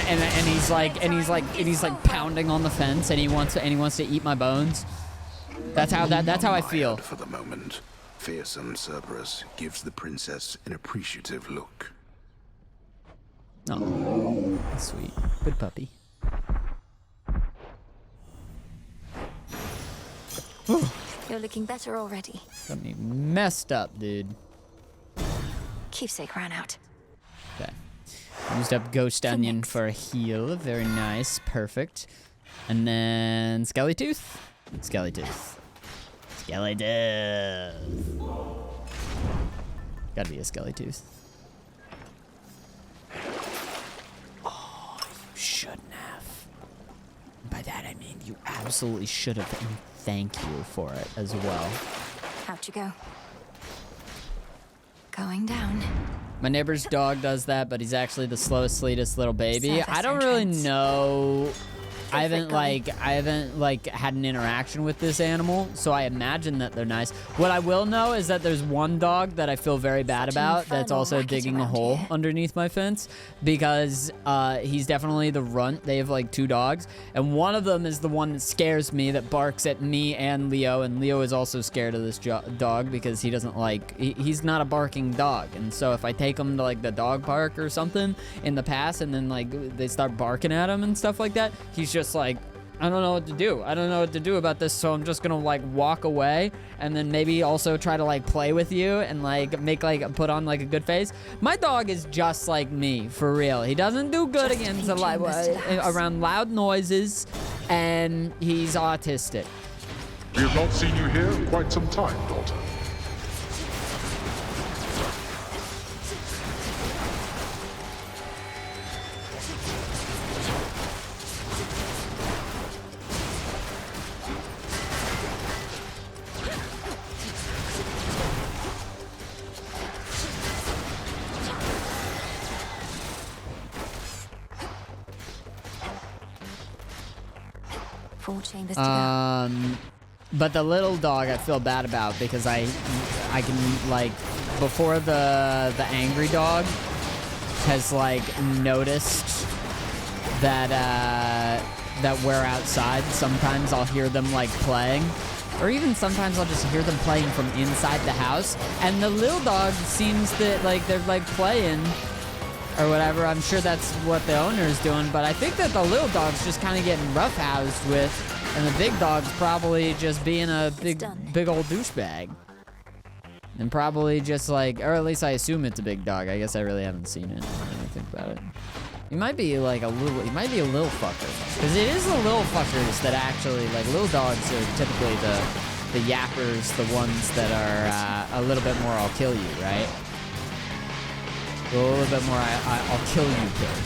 S1: he's like pounding on the fence, and he wants to eat my bones. That's how I feel.
S16: For the moment, fearsome Cerberus gives the princess an appreciative look.
S1: Oh, sweet, good puppy.
S2: You're looking better already.
S1: Got me messed up, dude.
S2: Keepsake ran out.
S1: Okay. Used up Ghost Onion for a heal. Very nice. Perfect. And then Skelly Tooth. Skelly Tooth. Skelly Tooth. Gotta be a Skelly Tooth. Oh, you shouldn't have. By that I mean you absolutely should have, and thank you for it as well.
S2: How'd you go? Going down.
S1: My neighbor's dog does that, but he's actually the slowest, sweetest little baby.
S2: Service
S1: I don't really
S2: entrance.
S1: know. I haven't had an interaction with this animal, so I imagine that they're nice. What I will know is that there's one dog that I feel very bad about that's also digging a hole underneath my fence, because he's definitely the runt. They have like 2 dogs, and one of them is the one that scares me, that barks at me and Leo, and Leo is also scared of this dog because he doesn't like, he's not a barking dog, and so if I take him to like the dog park or something in the past, and then like they start barking at him and stuff like that, he's just like, I don't know what to do. I don't know what to do about this, so I'm just gonna like walk away, and then maybe also try to like play with you and like make like put on like a good face. My dog is just like me, for real. He doesn't do good against around loud noises, and he's autistic.
S3: We have not seen you here in quite some time, daughter.
S2: Four chambers to go.
S1: But the little dog I feel bad about, because I can like, before the angry dog has like noticed that that we're outside, sometimes I'll hear them like playing, or even sometimes I'll just hear them playing from inside the house, and the little dog seems that like they're like playing or whatever. I'm sure that's what the owner is doing, but I think that the little dog's just kind of getting roughhoused with, and the big dog's probably just being a big old douchebag. And probably just like, or at least I assume it's a big dog. I guess I really haven't seen it. I don't think about it. He might be like a little, he might be a little fucker. Because it is the little fuckers that actually, like, little dogs are typically the yappers, the ones that are a little bit more I'll kill you, right? A little bit more I'll kill you kill.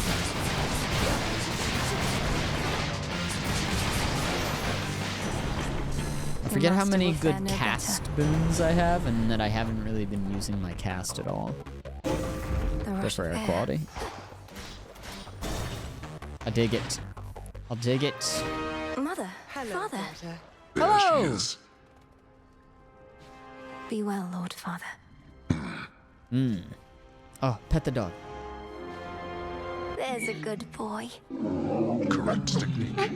S1: I forget how many good cast boons I have, and that I haven't really been using my cast at all. Good for air quality. I dig it. I'll dig it.
S2: Mother, Father.
S1: Hello!
S2: Be well, Lord Father.
S1: Oh, pet the dog.
S2: There's a good boy.
S3: Correct technique.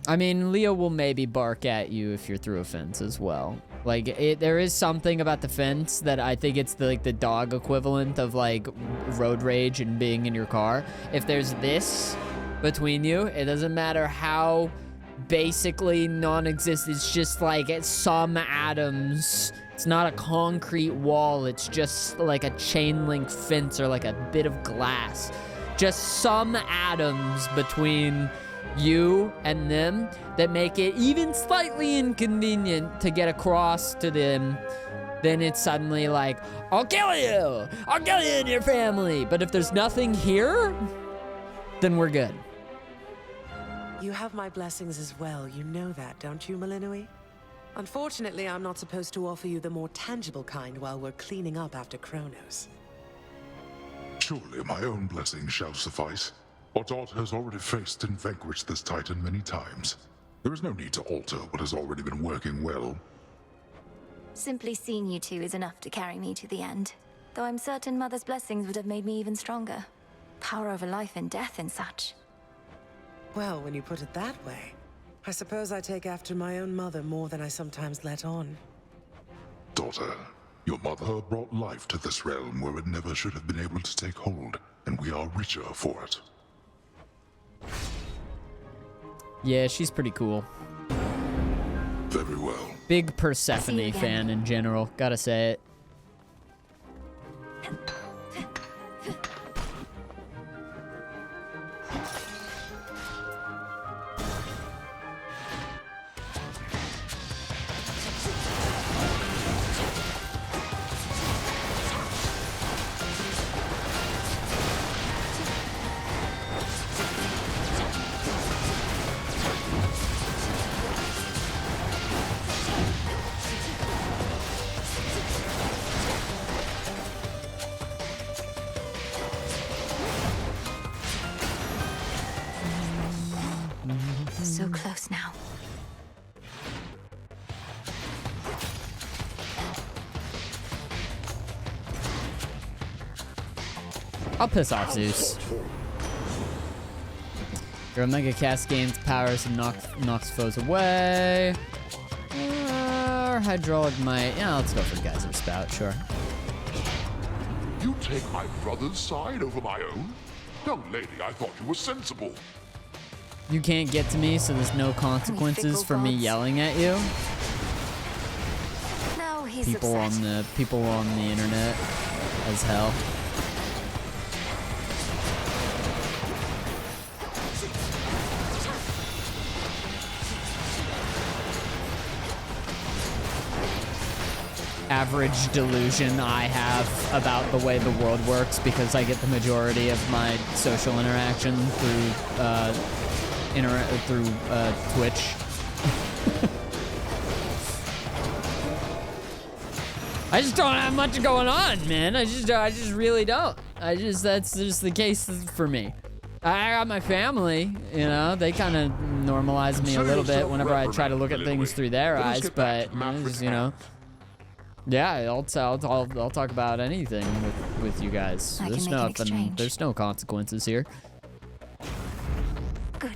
S1: I mean, Leo will maybe bark at you if you're through a fence as well. Like, there is something about the fence that I think it's the dog equivalent of like road rage and being in your car. If there's this between you, it doesn't matter how basically non-existent. It's just like it's some atoms. It's not a concrete wall. It's just like a chain link fence or like a bit of glass. Just some atoms between you and them that make it even slightly inconvenient to get across to them. Then it's suddenly like, I'll kill you and your family. But if there's nothing here, then we're good.
S17: You have my blessings as well. You know that, don't you, Malinui? Unfortunately, I'm not supposed to offer you the more tangible kind while we're cleaning up after Kronos.
S3: Surely my own blessing shall suffice. Our daughter has already faced and vanquished this Titan many times. There is no need to alter what has already been working well.
S2: Simply seeing you two is enough to carry me to the end. Though I'm certain Mother's blessings would have made me even stronger. Power over life and death and such.
S17: Well, when you put it that way, I suppose I take after my own mother more than I sometimes let on.
S3: Daughter, your mother brought life to this realm where it never should have been able to take hold, and we are richer for it.
S1: Yeah, she's pretty cool.
S3: Very well.
S1: Big Persephone fan in general, gotta say it.
S2: So close now.
S1: I'll piss off Zeus. Your Omega Cast gains powers and knocks foes away. Or hydraulic might. Yeah, let's go for Geyser Spout, sure.
S3: You take my brother's side over my own? Young lady, I thought you were sensible.
S1: You can't get to me, so there's no consequences for me yelling at you.
S2: No, he's
S1: People on the internet as hell. Average delusion I have about the way the world works because I get the majority of my social interaction through Twitch. I just don't have much going on, man. I just really don't. That's just the case for me. I got my family, you know, they kind of normalize me a little bit whenever I try to look at things through their eyes, but you know, yeah, I'll talk about anything with you guys. There's no consequences here.
S2: Good.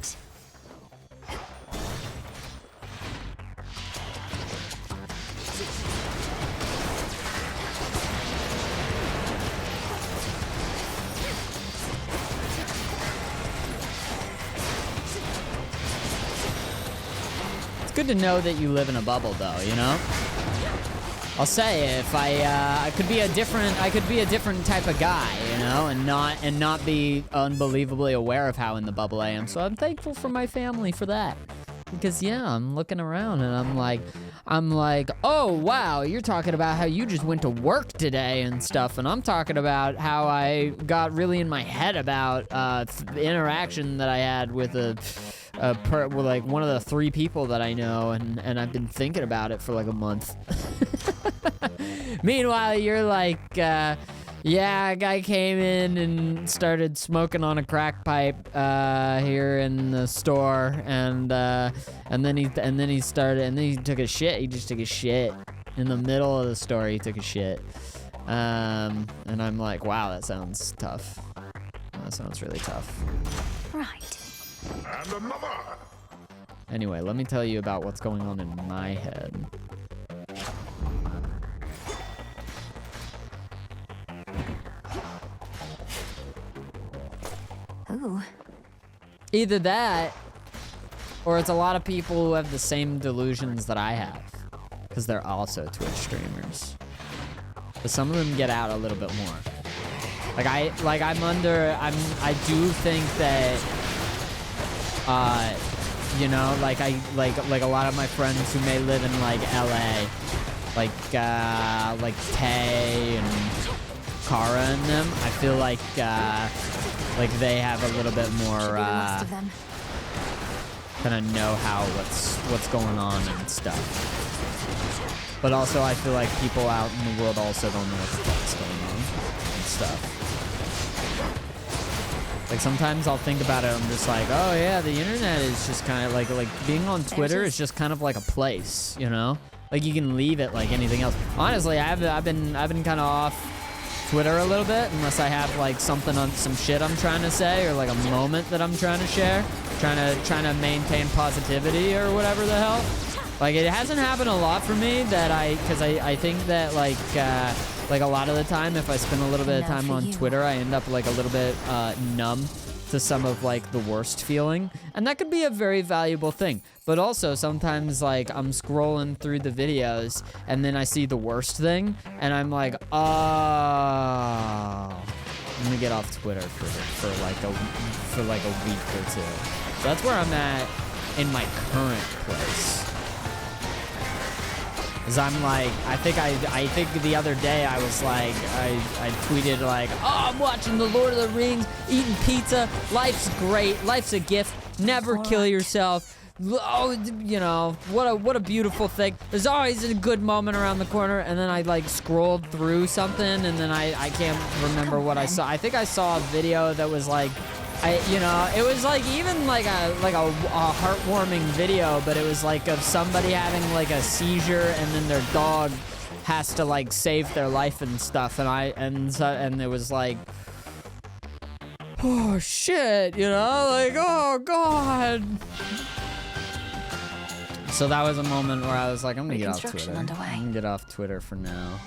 S1: Good to know that you live in a bubble, though. You know, I'll say if I could be a different type of guy, you know, and not be unbelievably aware of how in the bubble I am. So I'm thankful for my family for that, because yeah, I'm looking around and I'm like, oh wow, you're talking about how you just went to work today and stuff, and I'm talking about how I got really in my head about the interaction that I had with like one of the 3 people that I know, and I've been thinking about it for like a month. Meanwhile, you're like, yeah, a guy came in and started smoking on a crack pipe here in the store, and then he took a shit. He just took a shit in the middle of the store. He took a shit, and I'm like, wow, that sounds tough. That sounds really tough.
S2: Right.
S3: And another.
S1: Anyway, let me tell you about what's going on in my head.
S2: Ooh.
S1: Either that, or it's a lot of people who have the same delusions that I have, because they're also Twitch streamers. But some of them get out a little bit more. I do think that, you know, like a lot of my friends who may live in like LA, like Tay and Kara in them, I feel like they have a little bit more kind of know-how what's going on and stuff. But also, I feel like people out in the world also don't know what the fuck's going on and stuff. Like, sometimes I'll think about it, I'm just like, oh yeah, the internet is just kind of like being on Twitter is just kind of like a place, you know? Like, you can leave it like anything else. Honestly, I've been kind of off Twitter a little bit, unless I have like something on some shit I'm trying to say, or like a moment that I'm trying to share, trying to maintain positivity or whatever the hell. Like, it hasn't happened a lot for me because I think that like a lot of the time, if I spend a little bit of time on Twitter, I end up like a little bit numb to some of like the worst feeling, and that could be a very valuable thing. But also sometimes like I'm scrolling through the videos and then I see the worst thing and I'm like, oh, I'm gonna get off Twitter for like a week or two. So that's where I'm at in my current place. Cause I'm like, I think the other day I was like, I tweeted like, oh, I'm watching The Lord of the Rings, eating pizza, life's great, life's a gift, never kill yourself. Oh, you know, what a beautiful thing. There's always a good moment around the corner, and then I like scrolled through something, and then I can't remember what I saw. I think I saw a video that was like, it was like even like a heartwarming video, but it was like of somebody having like a seizure, and then their dog has to like save their life and stuff, and it was like, oh shit, you know, like, oh god. So that was a moment where I was like, I'm gonna get off Twitter. I'm gonna get off Twitter for now,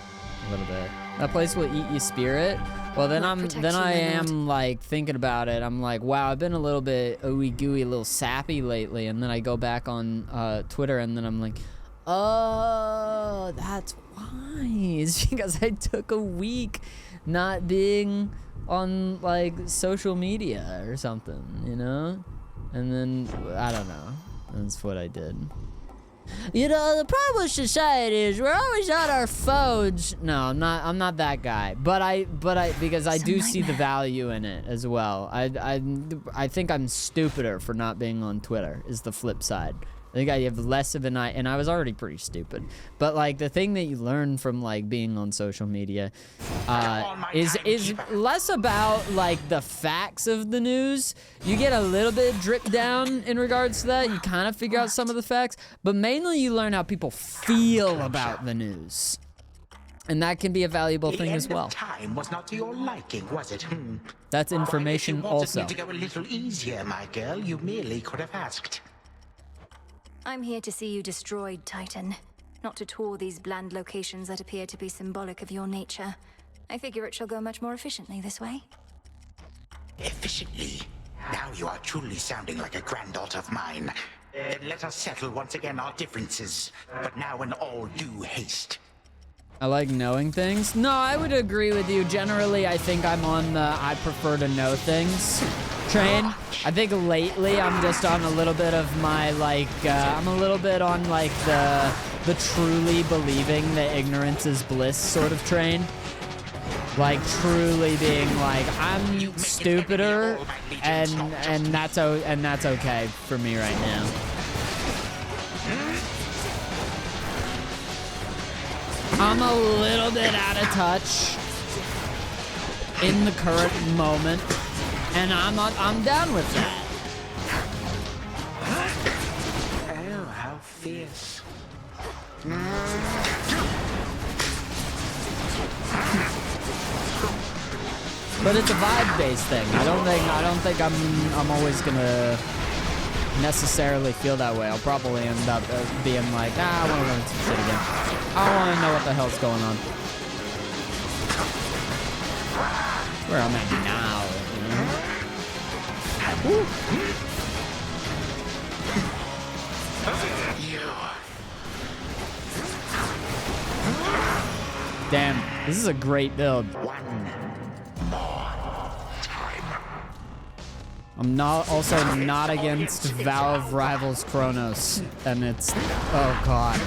S1: a little bit. That place will eat your spirit. Well, then I am like thinking about it. I'm like, wow, I've been a little bit ooey gooey, a little sappy lately. And then I go back on Twitter, and then I'm like, oh, that's why. It's because I took a week not being on like social media or something, you know? And then I don't know. That's what I did. You know, the problem with society is we're always on our phones. No, I'm not that guy. But because I do see the value in it as well. I think I'm stupider for not being on Twitter is the flip side. I think I have less of an eye, and I was already pretty stupid. But like the thing that you learn from like being on social media is less about like the facts of the news. You get a little bit dripped down in regards to that. You kind of figure out some of the facts, but mainly you learn how people feel about the news. And that can be a valuable thing as well.
S10: Time was not to your liking, was it?
S1: That's information also.
S10: If you wanted me to go a little easier, my girl, you merely could have asked.
S2: I'm here to see you destroyed, Titan. Not to tour these bland locations that appear to be symbolic of your nature. I figure it shall go much more efficiently this way.
S10: Efficiently? Now you are truly sounding like a granddaughter of mine. Then let us settle once again our differences, but now in all due haste.
S1: I like knowing things. No, I would agree with you. Generally, I think I'm on the I prefer to know things train. I think lately I'm just on a little bit of my like, I'm a little bit on like the truly believing that ignorance is bliss sort of train. Like truly being like, I'm stupider and that's okay for me right now. I'm a little bit out of touch in the current moment, and I'm down with that.
S10: Oh, how fierce.
S1: But it's a vibe-based thing. I don't think I'm always gonna necessarily feel that way. I'll probably end up being like, I want to learn some shit again. I want to know what the hell's going on. Where I'm at now, you know? Damn, this is a great build. I'm also not against Valve rivals Chronos, and it's, oh god,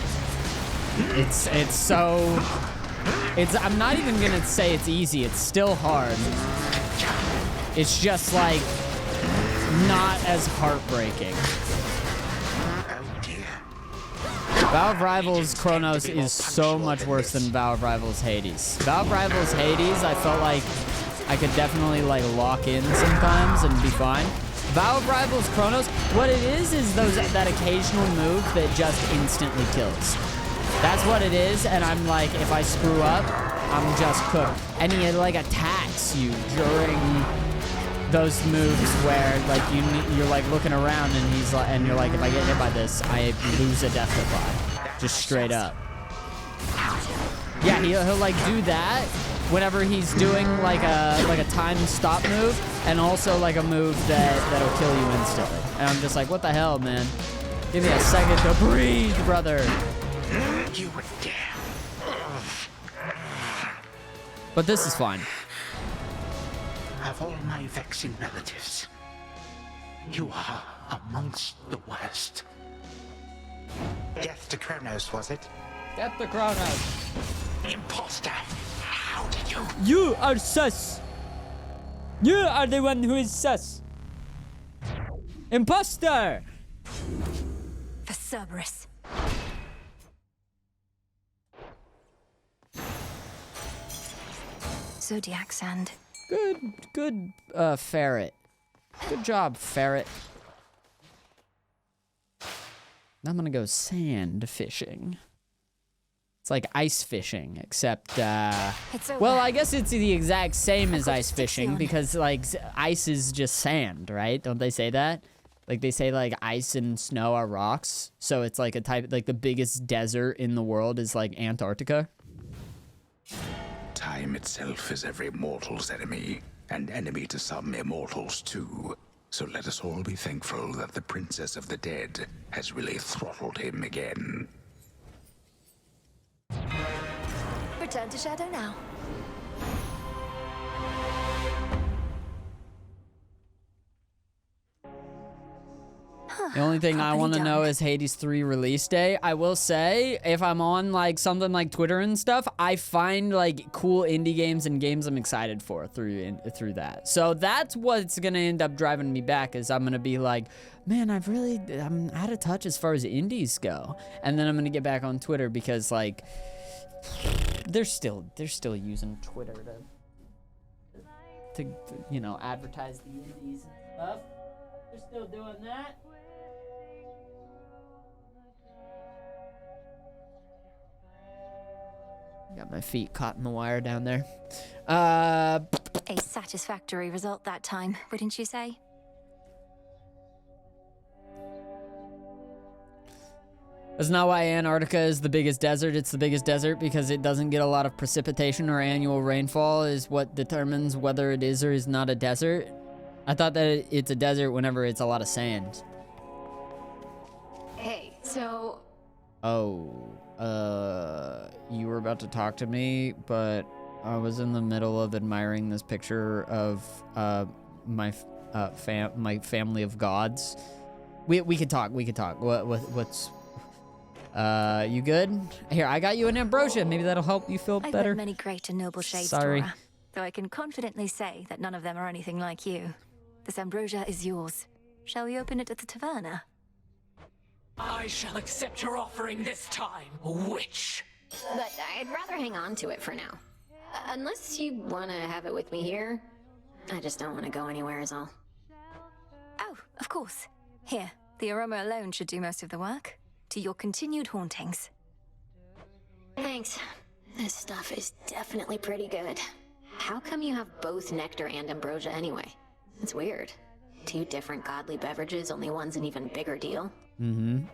S1: it's so I'm not even gonna say it's easy. It's still hard. It's just like not as heartbreaking. Vow of Rivals Chronos is so much worse than Vow of Rivals Hades. Vow of Rivals Hades, I felt like I could definitely like lock in sometimes and be fine. Vow of Rivals Chronos, what it is that occasional move that just instantly kills. That's what it is, and I'm like, if I screw up, I'm just cooked. And he like attacks you during those moves where like you're like looking around and he's like, and you're like, if I get hit by this, I lose a death defy, just straight up. Yeah, he'll like do that whenever he's doing like a time stop move, and also like a move that'll kill you instantly. And I'm just like, what the hell, man? Give me a second to breathe, brother.
S10: You would dare.
S1: But this is fine.
S10: Of all my vexing relatives, you are amongst the worst. Death to Kronos, was it?
S1: Death to Kronos.
S10: Imposter. How did you?
S1: You are sus. You are the one who is sus. Imposter.
S2: For Cerberus. Zodiac sand. Good, ferret. Good job, ferret. I'm gonna go sand fishing. It's like ice fishing, except, well, I guess it's the exact same as ice fishing because, like, ice is just sand, right? Don't they say that? Like, they say, like, ice and snow are rocks. So it's like a type, like, the biggest desert in the world is, like, Antarctica.
S16: Time itself is every mortal's enemy, and enemy to some immortals too. So let us all be thankful that the Princess of the Dead has really throttled him again.
S2: Return to Shadow now.
S1: The only thing I want to know is Hades 3 release day. I will say, if I'm on like something like Twitter and stuff, I find like cool indie games and games I'm excited for through that. So that's what's gonna end up driving me back, is I'm gonna be like, man, I'm out of touch as far as indies go. And then I'm gonna get back on Twitter because like they're still using Twitter to you know, advertise the indies and stuff. They're still doing that. Got my feet caught in the wire down there.
S2: A satisfactory result that time, wouldn't you say?
S1: That's not why Antarctica is the biggest desert. It's the biggest desert because it doesn't get a lot of precipitation, or annual rainfall is what determines whether it is or is not a desert. I thought that it's a desert whenever it's a lot of sand.
S18: Hey, so...
S1: Oh, you were about to talk to me, but I was in the middle of admiring this picture of my family of gods. We could talk. What's you good? Here, I got you an ambrosia. Maybe that'll help you feel
S2: I've
S1: better.
S2: met many great and noble shades,
S1: Sorry.
S2: Dora, though I can confidently say that none of them are anything like you. This ambrosia is yours. Shall we open it at the taverna?
S11: I shall accept your offering this time, witch.
S18: But I'd rather hang on to it for now. Unless you want to have it with me here. I just don't want to go anywhere is all.
S2: Oh, of course. Here, the aroma alone should do most of the work. To your continued hauntings.
S18: Thanks. This stuff is definitely pretty good. How come you have both nectar and ambrosia anyway? It's weird. Two different godly beverages, only one's an even bigger deal.
S1: Mm-hmm.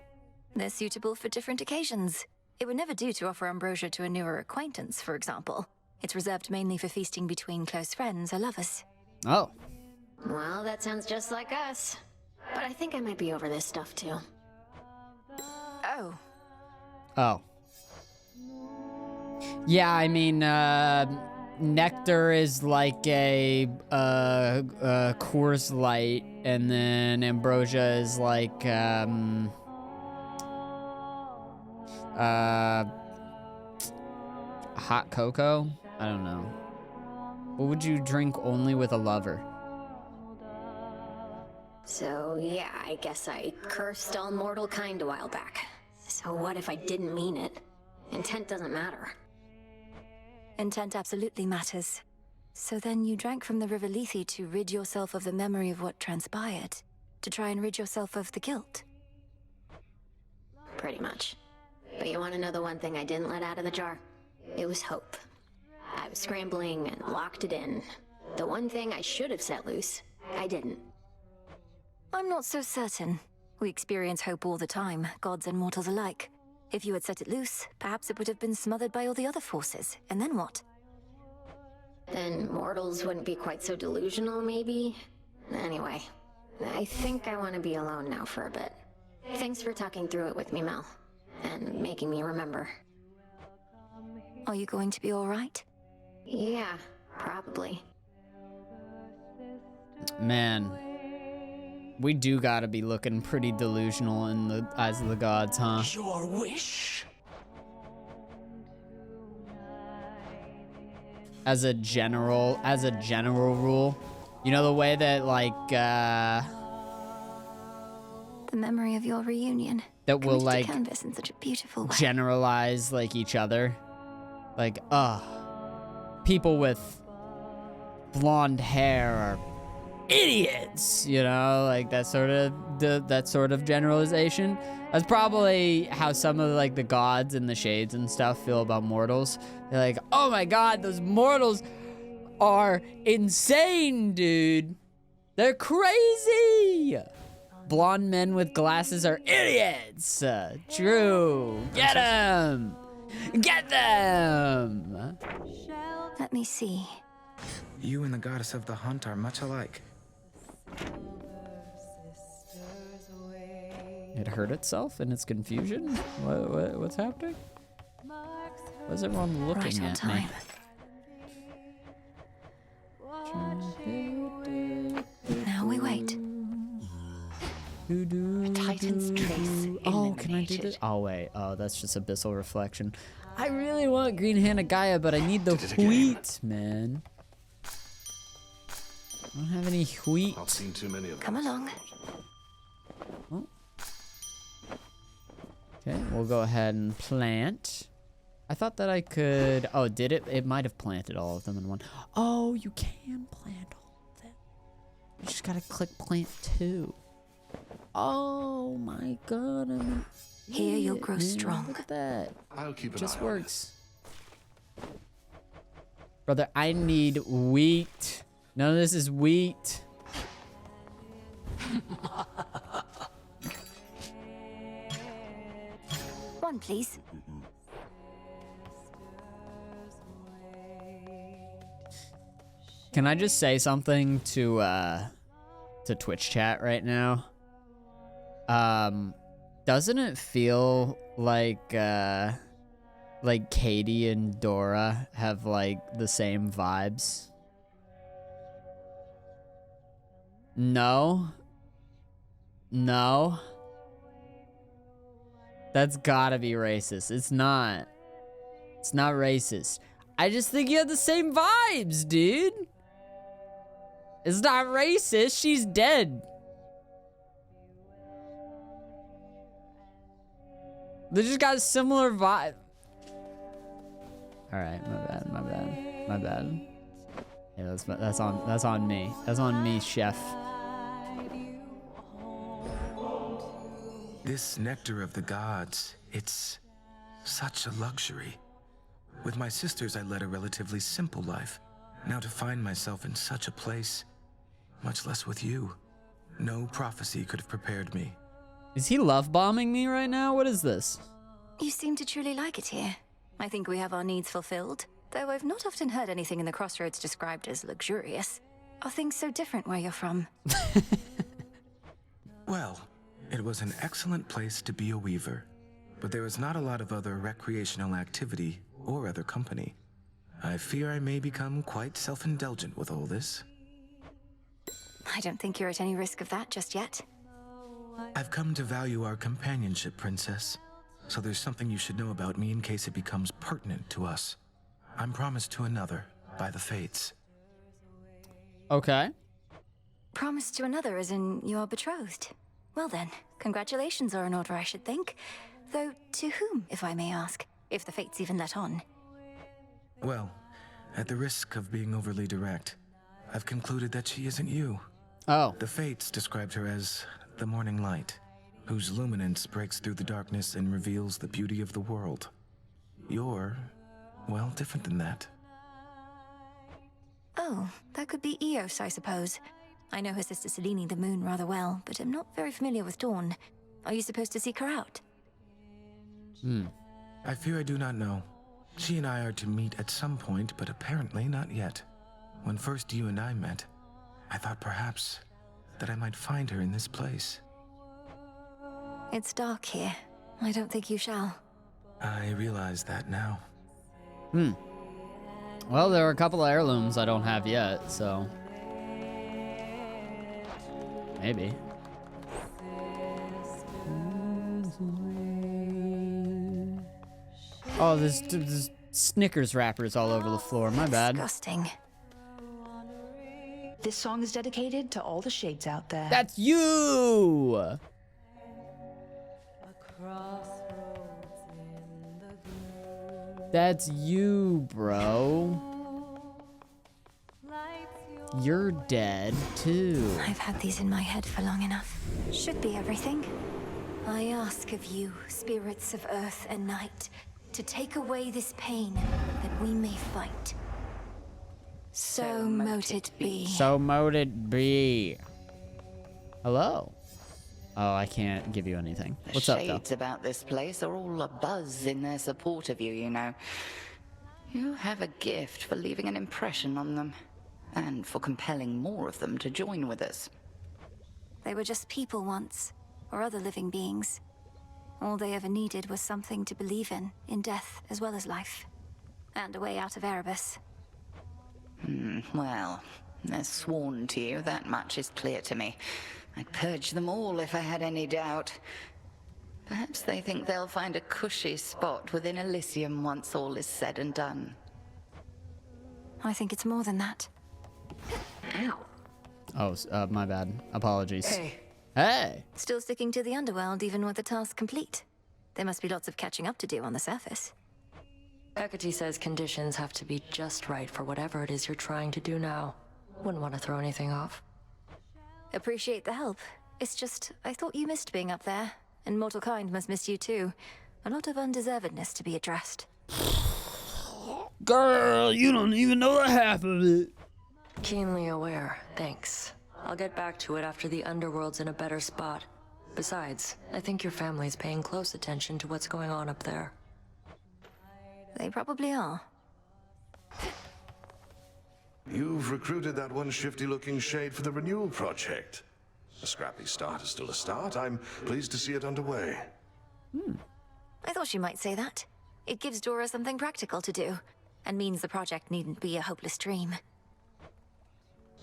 S2: They're suitable for different occasions. It would never do to offer ambrosia to a newer acquaintance, for example. It's reserved mainly for feasting between close friends or lovers.
S1: Oh.
S18: Well, that sounds just like us. But I think I might be over this stuff too.
S2: Oh.
S1: Oh. Yeah, I mean, nectar is like a Coors Light, and then ambrosia is like
S2: Hot cocoa? I don't know. What would you drink only with a lover?
S18: So, yeah, I guess I cursed all mortal kind a while back. So what if I didn't mean it? Intent doesn't matter.
S19: Intent absolutely matters. So then you drank from the River Lethe to rid yourself of the memory of what transpired, to try and rid yourself of the guilt.
S18: Pretty much. But you want to know the one thing I didn't let out of the jar? It was hope. I was scrambling and locked it in. The one thing I should have set loose, I didn't.
S19: I'm not so certain. We experience hope all the time, gods and mortals alike. If you had set it loose, perhaps it would have been smothered by all the other forces. And then what?
S18: Then mortals wouldn't be quite so delusional, maybe? Anyway, I think I want to be alone now for a bit. Thanks for talking through it with me, Mel. And making me remember.
S19: Are you going to be alright?
S18: Yeah, probably.
S2: Man. We do gotta be looking pretty delusional in the eyes of the gods, huh?
S10: Your wish?
S2: As a general rule. You know the way that like
S19: The memory of your reunion.
S2: that will
S19: committed to
S2: like
S19: canvas in such a beautiful way.
S2: generalize like each other. Like, people with blonde hair are idiots, you know, like that sort of generalization. That's probably how some of like the gods and the shades and stuff feel about mortals. They're like, oh my god, those mortals are insane, dude. They're crazy. Blonde men with glasses are idiots. True. Get them. Get them.
S19: Let me see.
S20: You and the goddess of the hunt are much alike.
S2: It hurt itself in its confusion? What's happening? Why is everyone looking at me?
S19: Now we wait.
S9: A Titan's trace.
S2: Oh, can I do this? Oh, wait. Oh, that's just abyssal reflection. I really want green-handed Gaia, but I need the wheat, man. I don't have any wheat.
S12: I've seen too many of them.
S19: Come along.
S2: Oh. Okay, we'll go ahead and plant. I thought that I could... Oh, did it? It might have planted all of them in one. Oh, you can plant all of them. You just gotta click plant 2. Oh my god, I'm...
S19: Here you'll grow
S2: man,
S19: strong.
S2: Look at that.
S12: I'll keep an
S2: Just
S12: eye
S2: works. Brother, I need wheat. None of this is wheat.
S19: One, please.
S2: Can I just say something to Twitch chat right now? Doesn't it feel like Katie and Dora have like the same vibes? No? No? That's gotta be racist. It's not. It's not racist. I just think you have the same vibes, dude. It's not racist. She's dead. They just got a similar vibe. All right, my bad. Yeah, that's on me. That's on me, chef.
S20: This nectar of the gods, it's such a luxury. With my sisters, I led a relatively simple life. Now to find myself in such a place, much less with you, no prophecy could have prepared me.
S2: Is he love bombing me right now? What is this?
S19: You seem to truly like it here. I think we have our needs fulfilled, though I've not often heard anything in the Crossroads described as luxurious. Are things so different where you're from?
S20: Well, it was an excellent place to be a weaver, but there is not a lot of other recreational activity or other company. I fear I may become quite self-indulgent with all this.
S19: I don't think you're at any risk of that just yet.
S20: I've come to value our companionship, Princess. So there's something you should know about me in case it becomes pertinent to us. I'm promised to another by the fates.
S1: Okay.
S19: Promised to another as in you're betrothed. Well then, congratulations are in order, I should think. Though to whom, if I may ask, if the fates even let on?
S20: Well, at the risk of being overly direct, I've concluded that she isn't you.
S1: Oh.
S20: The fates described her as the morning light, whose luminance breaks through the darkness and reveals the beauty of the world. You're, well, different than that.
S19: Oh, that could be Eos, I suppose. I know her sister Selene the Moon rather well, but I'm not very familiar with Dawn. Are you supposed to seek her out?
S20: I fear I do not know. She and I are to meet at some point, but apparently not yet. When first you and I met, I thought perhaps that I might find her in this place.
S19: It's dark here. I don't think you shall.
S20: I realize that now.
S1: Well, there are a couple of heirlooms I don't have yet, so maybe. Oh, there's Snickers wrappers all over the floor. My bad.
S19: Disgusting.
S21: This song is dedicated to all the shades out there.
S1: That's you! That's you, bro. You're dead, too.
S19: I've had these in my head for long enough. Should be everything. I ask of you, spirits of earth and night, to take away this pain that we may fight. So mote it be.
S1: So mote it be. Hello. Oh, I can't give you anything. What's up, though?
S9: The shades about this place are all abuzz in their support of you, you know. You have a gift for leaving an impression on them, and for compelling more of them to join with us.
S19: They were just people once, or other living beings. All they ever needed was something to believe in death as well as life. And a way out of Erebus.
S9: Well, they're sworn to you, that much is clear to me. I'd purge them all if I had any doubt. Perhaps they think they'll find a cushy spot within Elysium once all is said and done.
S19: I think it's more than that.
S9: Ow.
S1: Oh, my bad. Apologies.
S19: Hey.
S1: Hey!
S19: Still sticking to the underworld even with the task complete. There must be lots of catching up to do on the surface.
S13: Hecate says conditions have to be just right for whatever it is you're trying to do now. Wouldn't want to throw anything off.
S19: Appreciate the help. It's just, I thought you missed being up there. And mortal kind must miss you too. A lot of undeservedness to be addressed.
S2: Girl, you don't even know the half of it.
S13: Keenly aware, thanks. I'll get back to it after the underworld's in a better spot. Besides, I think your family's paying close attention to what's going on up there.
S19: They probably are.
S12: You've recruited that one shifty-looking shade for the renewal project. A scrappy start is still a start. I'm pleased to see it underway.
S19: I thought you might say that. It gives Dora something practical to do, and means the project needn't be a hopeless dream.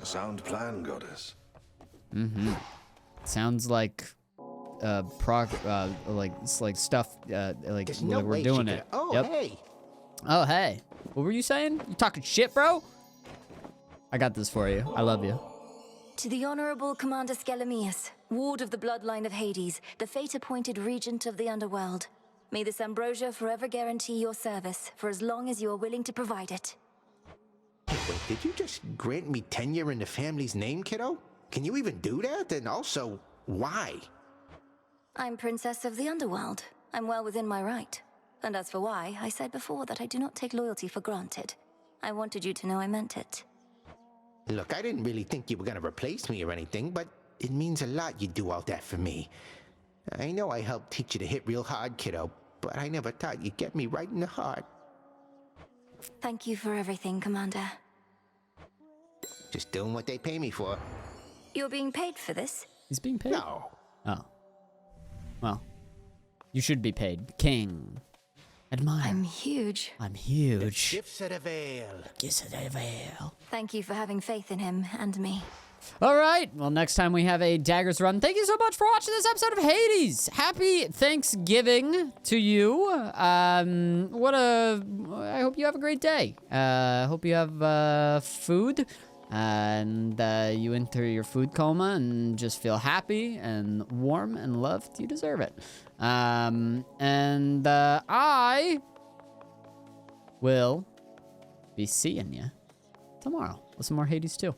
S12: A sound plan, Goddess.
S1: Sounds like like stuff like
S22: no
S1: we're
S22: way
S1: doing
S22: she
S1: it.
S22: could- Oh,
S1: Yep.
S22: hey.
S1: Oh, hey. What were you saying? You talking shit, bro? I got this for you. I love you.
S19: To the Honorable Commander Skelemius, Ward of the Bloodline of Hades, the fate-appointed Regent of the Underworld. May this ambrosia forever guarantee your service for as long as you are willing to provide it.
S22: Wait, did you just grant me tenure in the family's name, kiddo? Can you even do that? And also, why?
S19: I'm Princess of the Underworld. I'm well within my right. And as for why, I said before that I do not take loyalty for granted. I wanted you to know I meant it.
S22: Look, I didn't really think you were gonna replace me or anything, but it means a lot you do all that for me. I know I helped teach you to hit real hard, kiddo, but I never thought you'd get me right in the heart.
S19: Thank you for everything, Commander.
S22: Just doing what they pay me for.
S19: You're being paid for this?
S1: He's being paid?
S22: No.
S1: Oh. Well, you should be paid. King. Admire.
S19: I'm huge.
S1: I'm huge.
S22: Gifts of the Veil.
S1: Gifts of the Veil.
S19: Thank you for having faith in him and me.
S2: All right. Well, next time we have a Daggers run. Thank you so much for watching this episode of Hades. Happy Thanksgiving to you. I hope you have a great day. Hope you have food. And you enter your food coma and just feel happy and warm and loved. You deserve it. I will be seeing you tomorrow with some more Hades 2.